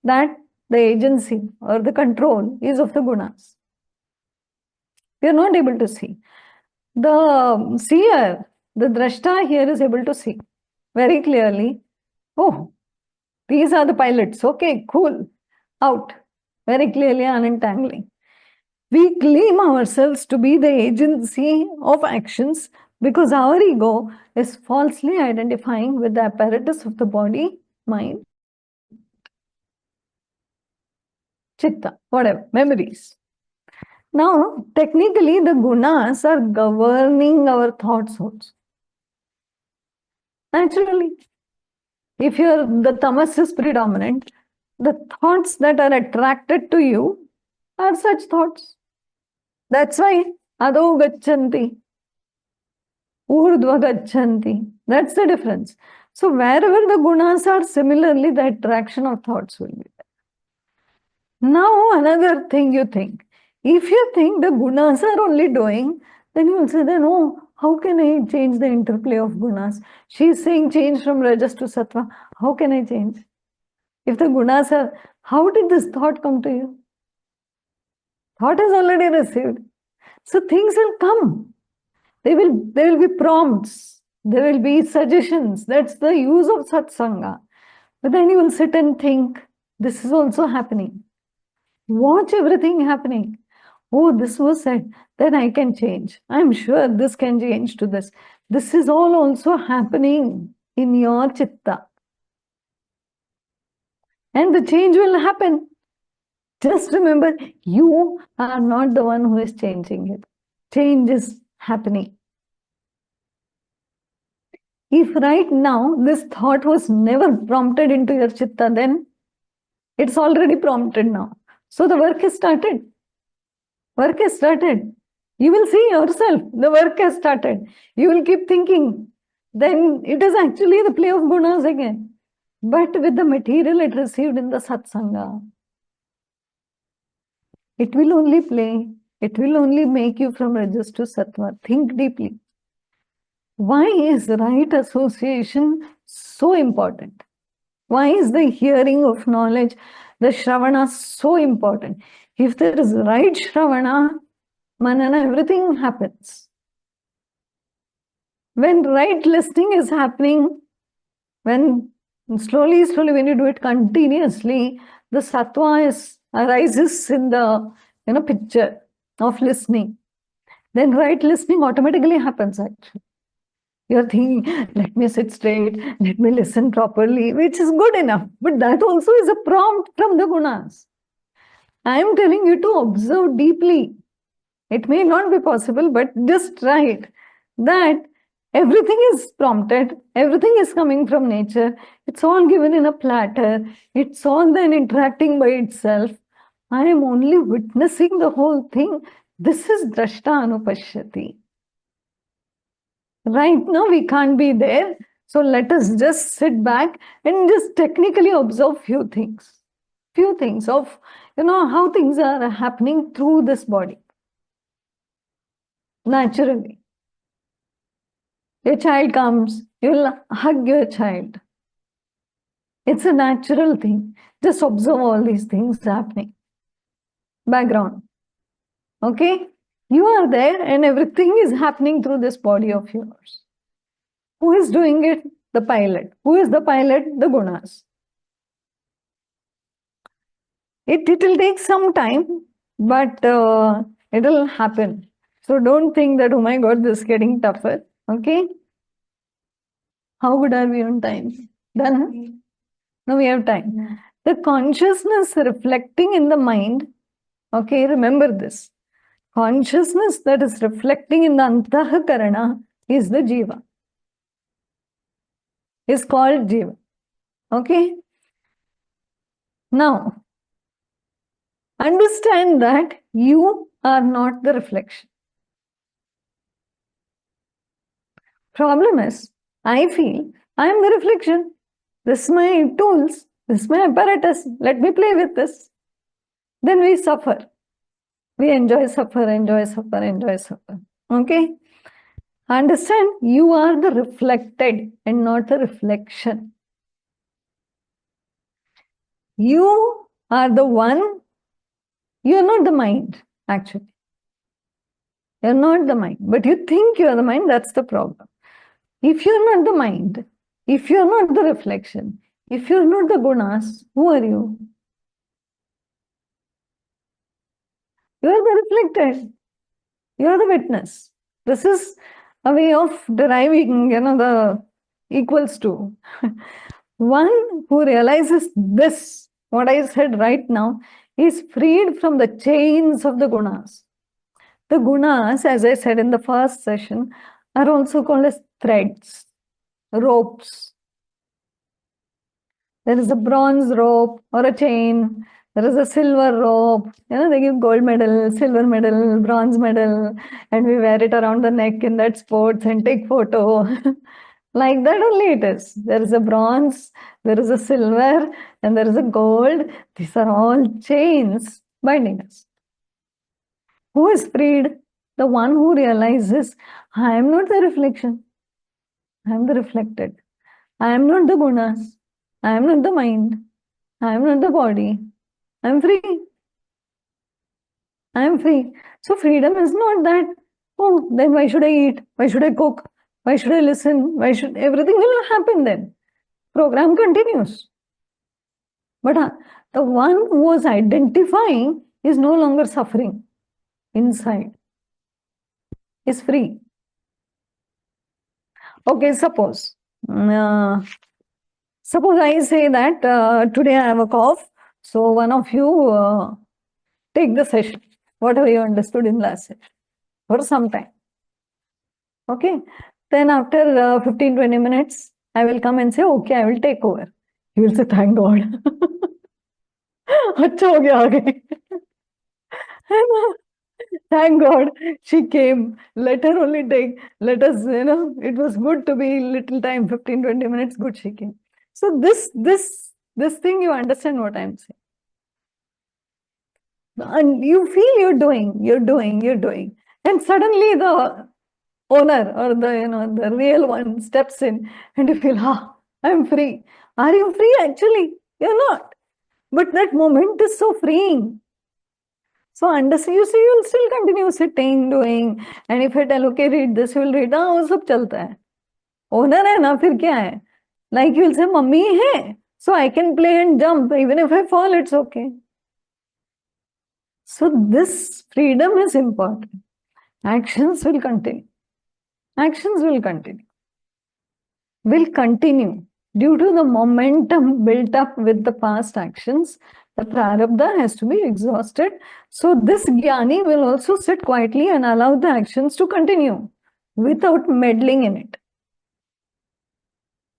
that the agency or the control is of the gunas. We are not able to see. The seer, the drashta here is able to see very clearly. Oh, these are the pilots. Okay, cool. Out. Very clearly unentangling. We claim ourselves to be the agency of actions because our ego is falsely identifying with the apparatus of the body, mind, chitta, whatever, memories. Now, technically, the gunas are governing our thoughts also. Naturally, if the tamas is predominant, the thoughts that are attracted to you are such thoughts. That's why adho gacchanti, urdhva gacchanti. That's the difference. So wherever the gunas are, similarly the attraction of thoughts will be there. Now another thing you think. If you think the gunas are only doing, then you will say, then oh, how can I change the interplay of gunas? She is saying change from rajas to sattva. How can I change? If the gunas are, how did this thought come to you? Thought is already received. So things will come. There will be prompts. There will be suggestions. That's the use of satsanga. But then you will sit and think, this is also happening. Watch everything happening. Oh, this was said, then I can change. I'm sure this can change to this. This is all also happening in your chitta. And the change will happen. Just remember, you are not the one who is changing it. Change is happening. If right now this thought was never prompted into your chitta, then it's already prompted now. So the work is started. Work has started. You will see yourself, the work has started. You will keep thinking. Then it is actually the play of gunas again. But with the material it received in the satsanga. It will only play. It will only make you from rajas to sattva. Think deeply. Why is right association so important? Why is the hearing of knowledge, the shravana, so important? If there is right shravana, manana, everything happens. When right listening is happening, when slowly, when you do it continuously, the sattva arises in the picture of listening. Then right listening automatically happens actually. You're thinking, let me sit straight, let me listen properly, which is good enough. But that also is a prompt from the gunas. I am telling you to observe deeply. It may not be possible, but just try it. That everything is prompted, everything is coming from nature. It's all given in a platter. It's all then interacting by itself. I am only witnessing the whole thing. This is drashta anupashyati. Right now we can't be there. So let us just sit back and just technically observe few things of, how things are happening through this body naturally. Your child comes, you'll hug your child. It's a natural thing. Just observe all these things happening. Background. Okay? You are there and everything is happening through this body of yours. Who is doing it? The pilot. Who is the pilot? The gunas. It will take some time, but it will happen. So don't think that, oh my God, this is getting tougher. Okay? How good are we on time? Done? No, we have time. Yeah. The consciousness reflecting in the mind, okay, remember this. Consciousness that is reflecting in the Antahakarana is the Jiva. Is called Jiva. Okay? Now, understand that you are not the reflection. Problem is, I feel I am the reflection. This is my tools. This is my apparatus. Let me play with this. Then we suffer. We enjoy, suffer. Okay? Understand, you are the reflected and not the reflection. You are the one. You are not the mind, actually. You are not the mind. But you think you are the mind, that's the problem. If you are not the mind, if you are not the reflection, if you are not the gunas, who are you? You are the reflected. You are the witness. This is a way of deriving, the equals to. One who realizes this, what I said right now, is freed from the chains of the gunas. The gunas, as I said in the first session, are also called as threads, ropes. There is a bronze rope or a chain. There is a silver rope. They give gold medal, silver medal, bronze medal, and we wear it around the neck in that sports and take photo. Like that only it is. There is a bronze, there is a silver, and there is a gold. These are all chains binding us. Who is freed? The one who realizes, I am not the reflection. I am the reflected. I am not the gunas. I am not the mind. I am not the body. I am free. I am free. So freedom is not that, oh, then why should I eat? Why should I cook? Why should I listen? Why should everything will happen then? Program continues. But the one who was identifying is no longer suffering inside. Is free. Okay, suppose I say that today I have a cough. So one of you take the session, whatever you understood in last session, for some time. Okay. Then after 15-20 minutes, I will come and say, okay, I will take over. You will say, thank God. अच्छा हो गया आगे. Thank God she came. Let her only take, let us, it was good to be little time, 15-20 minutes, good she came. So this thing, you understand what I'm saying. And you feel you're doing. And suddenly the owner or the real one steps in and you feel, I'm free. Are you free? Actually, you're not. But that moment is so freeing. So understand, you see, you'll still continue sitting, doing, and if I tell, okay, read this, you will read, वो सब चलता है. Owner है ना, फिर क्या है? Like you'll say, mummy है, so I can play and jump, even if I fall, it's okay. So this freedom is important. Actions will continue. Will continue. Due to the momentum built up with the past actions, the prarabdha has to be exhausted. So this jnani will also sit quietly and allow the actions to continue without meddling in it.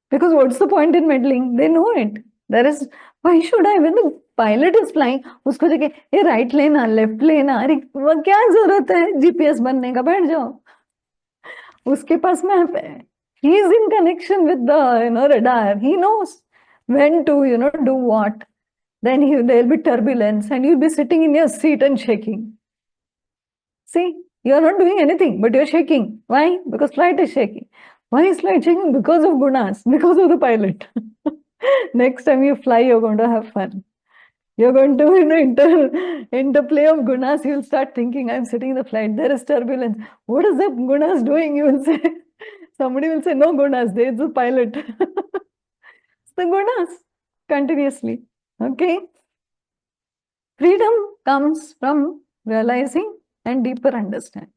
Because what's the point in meddling? They know it. There is, why should I? When the pilot is flying, उसको जगह ये right लेना, left लेना, अरे क्या जरूरत है GPS बनने का? बैठ जाओ. उसके पास मैप है. He is in connection with the radar. He knows when to do what. Then there'll be turbulence, and you'll be sitting in your seat and shaking. See, you're not doing anything, but you're shaking. Why? Because flight is shaking. Why is flight shaking? Because of gunas, because of the pilot. Next time you fly, you're going to have fun. You're going to interplay of gunas. You'll start thinking, I'm sitting in the flight. There is turbulence. What is the gunas doing? You will say. Somebody will say, no gunas. There's the pilot. It's the gunas continuously. Okay. Freedom comes from realizing and deeper understanding.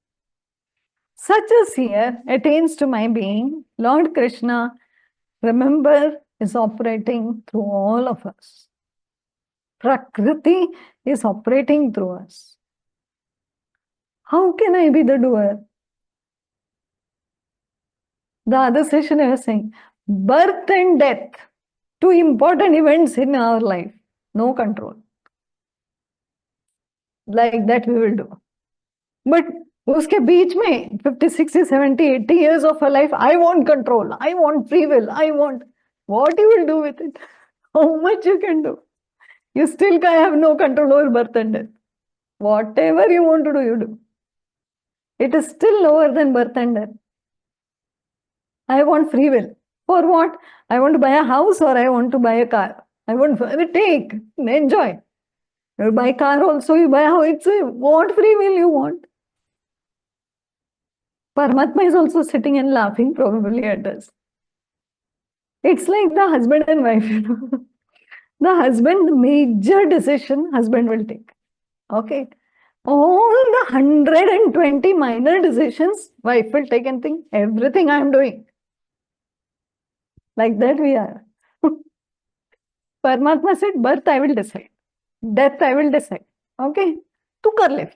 Such a seer attains to my being. Lord Krishna, remember, is operating through all of us. Prakriti is operating through us. How can I be the doer? The other session I was saying, birth and death, two important events in our life, no control. Like that we will do. But उसके बीच में 50, 60, 70, 80 years of a life, I want control, I want free will, I want. What you will do with it? How much you can do? You still have no control over birth and death. Whatever you want to do, you do. It is still lower than birth and death. I want free will. For what? I want to buy a house or I want to buy a car. I want to take, enjoy. You buy car also, you buy a house. It's what free will you want? Paramatma is also sitting and laughing probably at us. It's like the husband and wife. The husband, the major decision husband will take. Okay. All the 120 minor decisions wife will take and think, everything I am doing. Like that we are. Paramatma said, birth I will decide. Death I will decide. Okay. Tu kar le.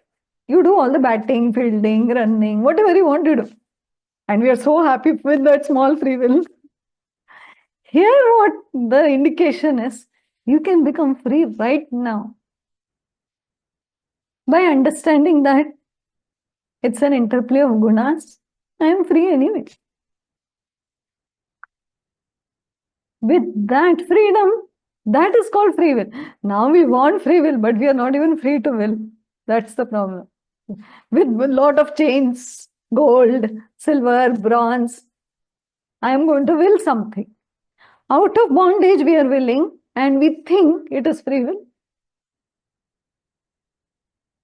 You do all the batting, fielding, running, whatever you want to do. And we are so happy with that small free will. Here what the indication is, you can become free right now. By understanding that it's an interplay of gunas, I am free anyway. With that freedom, that is called free will. Now we want free will, but we are not even free to will. That's the problem. With a lot of chains, gold, silver, bronze, I am going to will something. Out of bondage we are willing and we think it is free will.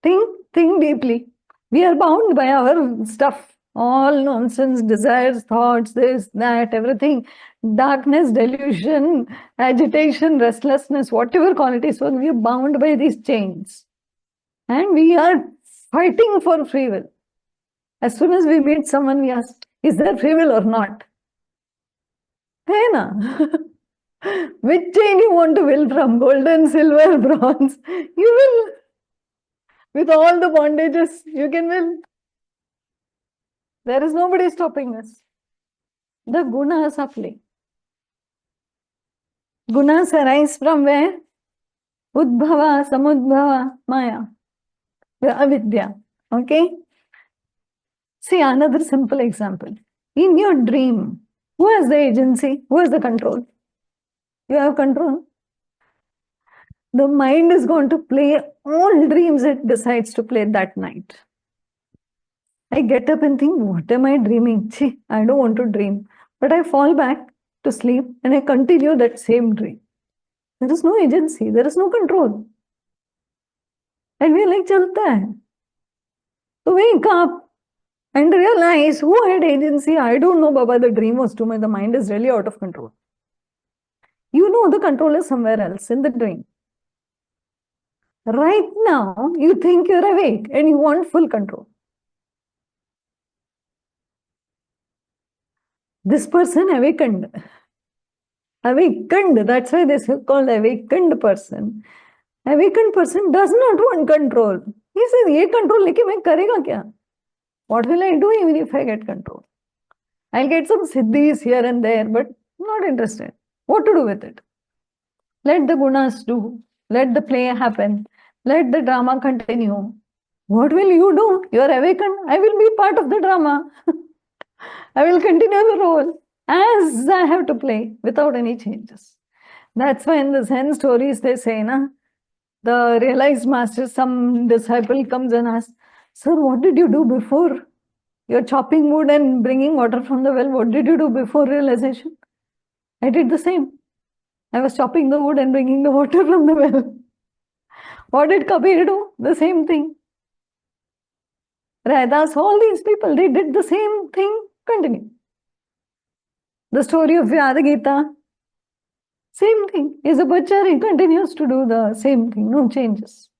Think deeply. We are bound by our stuff. All nonsense, desires, thoughts, this, that, everything. Darkness, delusion, agitation, restlessness, whatever qualities. So we are bound by these chains. And we are fighting for free will. As soon as we meet someone, we ask, is there free will or not? Hey na? Which chain you want to will from? Golden, silver, bronze? You will. With all the bondages, you can will. There is nobody stopping us. The gunas are playing. Gunas arise from where? Udbhava, samudbhava, maya, avidya. Okay? See another simple example. In your dream, who has the agency? Who has the control? You have control. The mind is going to play all dreams it decides to play that night. I get up and think, what am I dreaming? Chhi, I don't want to dream. But I fall back to sleep and I continue that same dream. There is no agency. There is no control. And we are like, chalta hai. So wake up and realize who had agency. I don't know, Baba. The dream was too much. The mind is really out of control. You know the control is somewhere else in the dream. Right now, you think you're awake and you want full control. This person awakened. Awakened, that's why this is called awakened person. Awakened person does not want control. He says, ye control leke main karega kya? What will I do even if I get control? I'll get some siddhis here and there, but not interested. What to do with it? Let the gunas do. Let the play happen. Let the drama continue. What will you do? You are awakened. I will be part of the drama. I will continue the role. as I have to play without any changes. That's why in the Zen stories they say, na, the realized master, some disciple comes and asks, "Sir, what did you do before? You're chopping wood and bringing water from the well. What did you do before realization?" "I did the same. I was chopping the wood and bringing the water from the well." What did Kabir do? The same thing. Raidas, all these people, they did the same thing. Continue. The story of Vyada Gita, same thing. Is a butcher, he continues to do the same thing, no changes.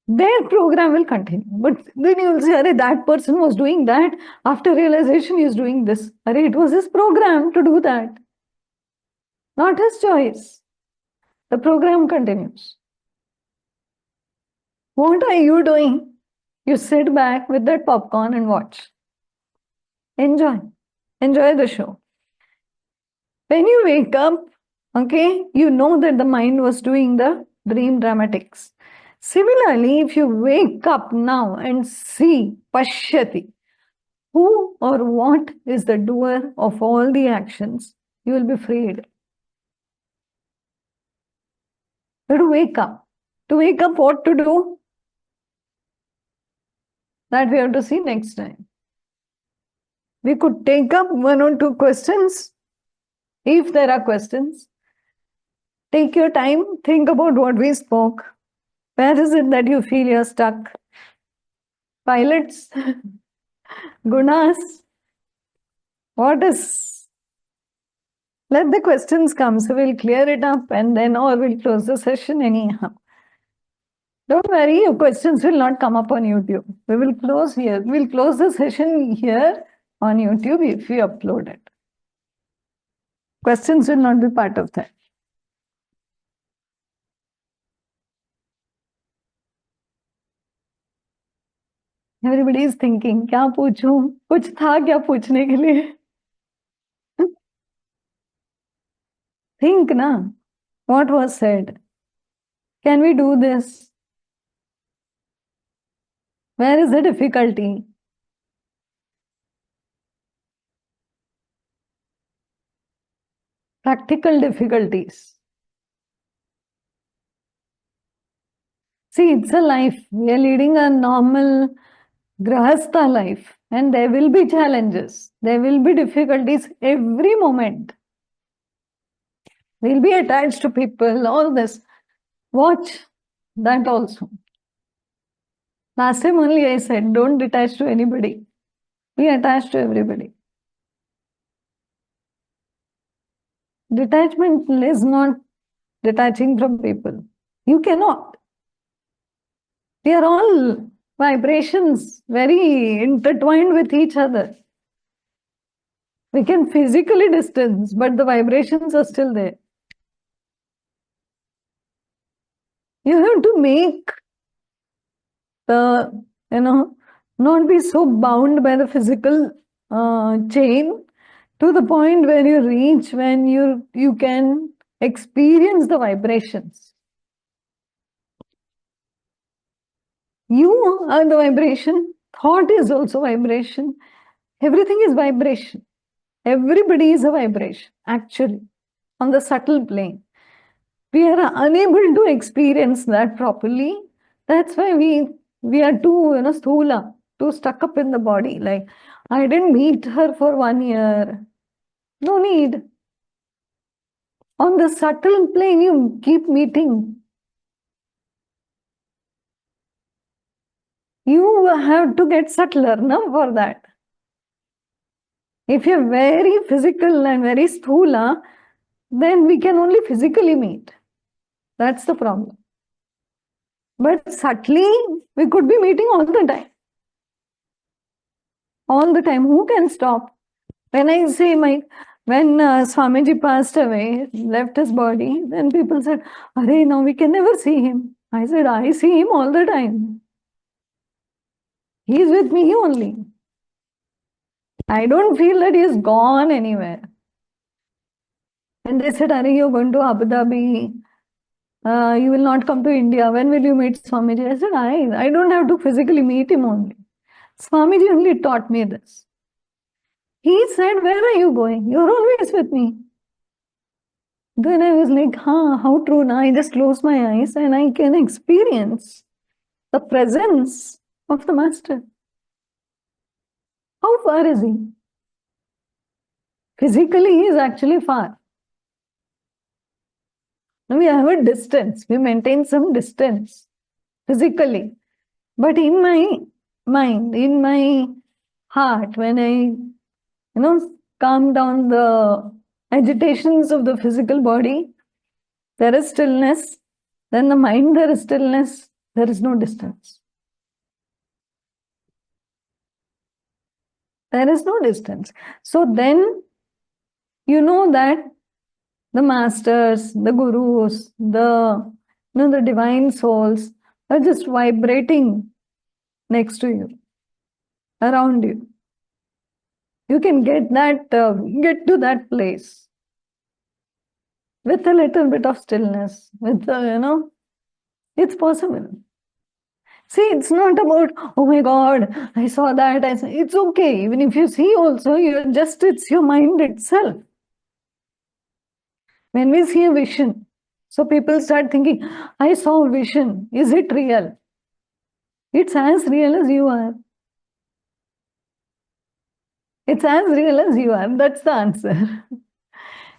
Their program will continue. But then you will say, "Arey, that person was doing that. After realization, he is doing this." Arey, it was his program to do that. Not his choice. The program continues. What are you doing? You sit back with that popcorn and watch. Enjoy. Enjoy the show. When you wake up, okay, you know that the mind was doing the dream dramatics. Similarly, if you wake up now and see Pashyati, who or what is the doer of all the actions, you will be freed. You have to wake up. To wake up, what to do? That we have to see next time. We could take up one or two questions. If there are questions, take your time, think about what we spoke. Where is it that you feel you're stuck? Pilots, gunas, what is? Let the questions come, so we'll clear it up and then, or we'll close the session anyhow. Don't worry, your questions will not come up on YouTube. We will close here. We'll close the session here on YouTube if we upload it. Questions will not be part of that. Everybody is thinking, क्या पूछूं? कुछ था क्या पूछने के लिए? Think na, what was said? Can we do this? Where is the difficulty? Practical difficulties. See, it's a life. We are leading a normal grahastha life, and there will be challenges. There will be difficulties every moment. We'll be attached to people, all this. Watch that also. Last time only I said, don't detach to anybody. Be attached to everybody. Detachment is not detaching from people. You cannot. We are all vibrations, very intertwined with each other. We can physically distance, but the vibrations are still there. You have to make the, not be so bound by the physical chain to the point where you reach when you can experience the vibrations. You are the vibration. Thought is also vibration. Everything is vibration. Everybody is a vibration, actually, on the subtle plane. We are unable to experience that properly. That's why we are too, sthula, too stuck up in the body. Like, I didn't meet her for 1 year. No need. On the subtle plane, you keep meeting. You have to get subtler now for that. If you're very physical and very sthula, then we can only physically meet. That's the problem. But subtly, we could be meeting all the time. All the time. Who can stop? When I say when Swamiji passed away, left his body, then people said, "Arey, now we can never see him." I said, "I see him all the time. He is with me only. I don't feel that he is gone anywhere." And they said, "Arey, you're going to Abu Dhabi. You will not come to India. When will you meet Swamiji?" I said, I don't have to physically meet him only. Swamiji only taught me this. He said, where are you going? You're always with me. Then I was like, how true. Now I just close my eyes and I can experience the presence of the master. How far is he? Physically, he is actually far. We have a distance. We maintain some distance physically. But in my mind, in my heart, when I, calm down the agitations of the physical body, there is stillness. Then the mind, there is stillness. There is no distance. There is no distance. So then you know that the masters, the gurus, the divine souls are just vibrating next to you, around you. You can get to that place with a little bit of stillness, it's possible. See, it's not about, oh my God, I saw that. It's okay. Even if you see also, it's your mind itself. When we see a vision, so people start thinking, I saw a vision. Is it real? It's as real as you are. It's as real as you are. That's the answer.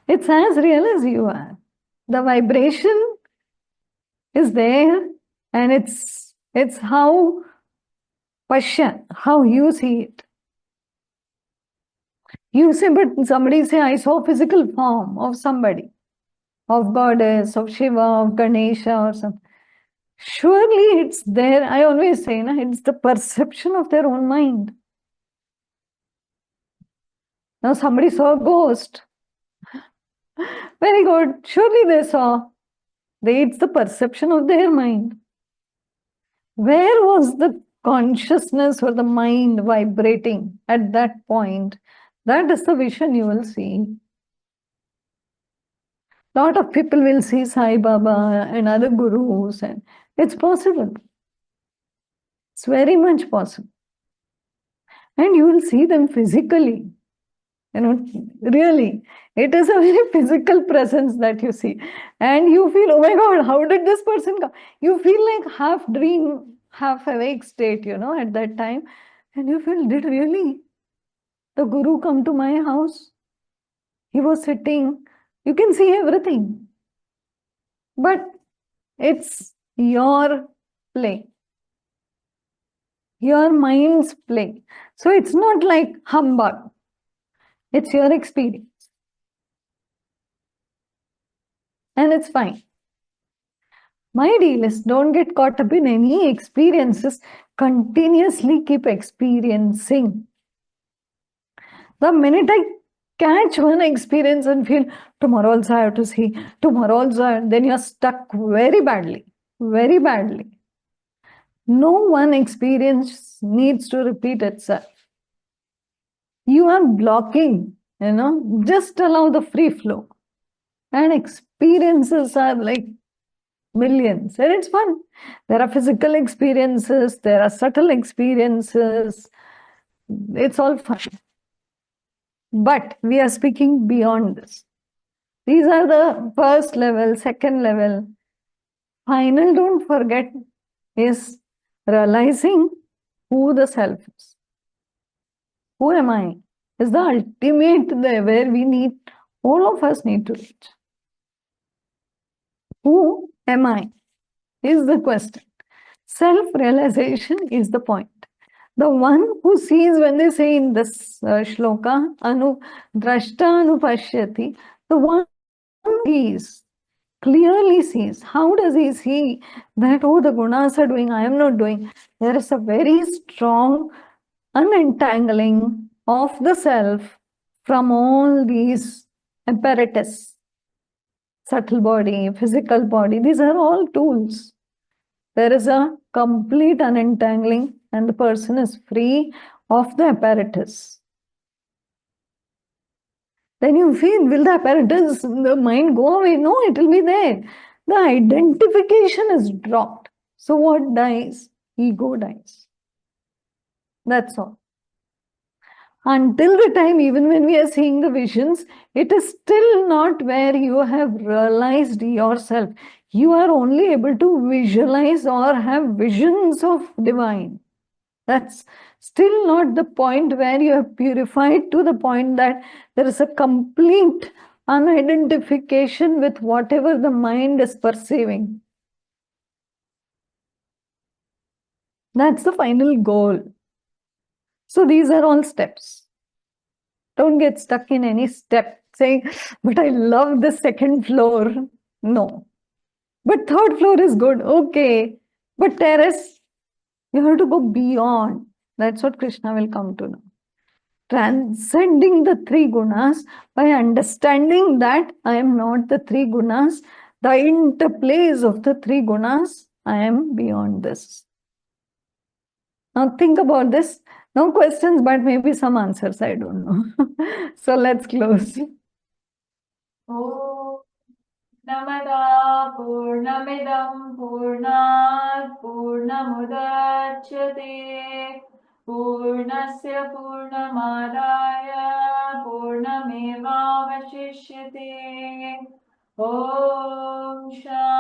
It's as real as you are. The vibration is there, and it's how you see it. You say, but somebody say, I saw physical form of somebody, of goddess, of Shiva, of Ganesha, or something. Surely it's there. I always say, it's the perception of their own mind. Now somebody saw a ghost. Very good. Surely they saw. It's the perception of their mind. Where was the consciousness or the mind vibrating at that point? That is the vision you will see. A lot of people will see Sai Baba and other gurus, and it's possible. It's very much possible. And you will see them physically. Really, it is a very physical presence that you see. And you feel, oh my God, how did this person come? You feel like half dream, half awake state, at that time. And you feel, did really the guru come to my house? He was sitting. You can see everything. But it's your play. Your mind's play. So it's not like humbug. It's your experience. And it's fine. My deal is don't get caught up in any experiences. Continuously keep experiencing. The minute I catch one experience and feel, tomorrow also I have to see, tomorrow also, then you're stuck very badly. Very badly. No one experience needs to repeat itself. You are blocking, just allow the free flow. And experiences are like millions, and it's fun. There are physical experiences, there are subtle experiences. It's all fun. But we are speaking beyond this. These are the first level, second level. Final, don't forget, is realizing who the self is. Who am I? Is the ultimate there where all of us need to reach. Who am I? Is the question. Self-realization is the point. The one who sees, when they say in this shloka, drashta anupashyati, the one who sees, clearly sees. How does he see that, oh, the gunas are doing, I am not doing? There is a very strong unentangling of the self from all these apparatus. Subtle body, physical body, these are all tools. There is a complete unentangling and the person is free of the apparatus. Then you feel, will the apparatus, the mind go away? No, it will be there. The identification is dropped. So what dies? Ego dies. That's all. Until the time, even when we are seeing the visions, it is still not where you have realized yourself. You are only able to visualize or have visions of divine. That's still not the point where you have purified to the point that there is a complete unidentification with whatever the mind is perceiving. That's the final goal. So these are all steps. Don't get stuck in any step saying, but I love the second floor. No. But third floor is good. Okay. But terrace, you have to go beyond. That's what Krishna will come to know. Transcending the three gunas by understanding that I am not the three gunas, the interplays of the three gunas, I am beyond this. Now think about this. No questions, but maybe some answers. I don't know. So let's close. Oh, Namada Purnamidam Purnat Purnamudachyate Purnasya Purnamadaya Purnamevavashishyate Om Shanti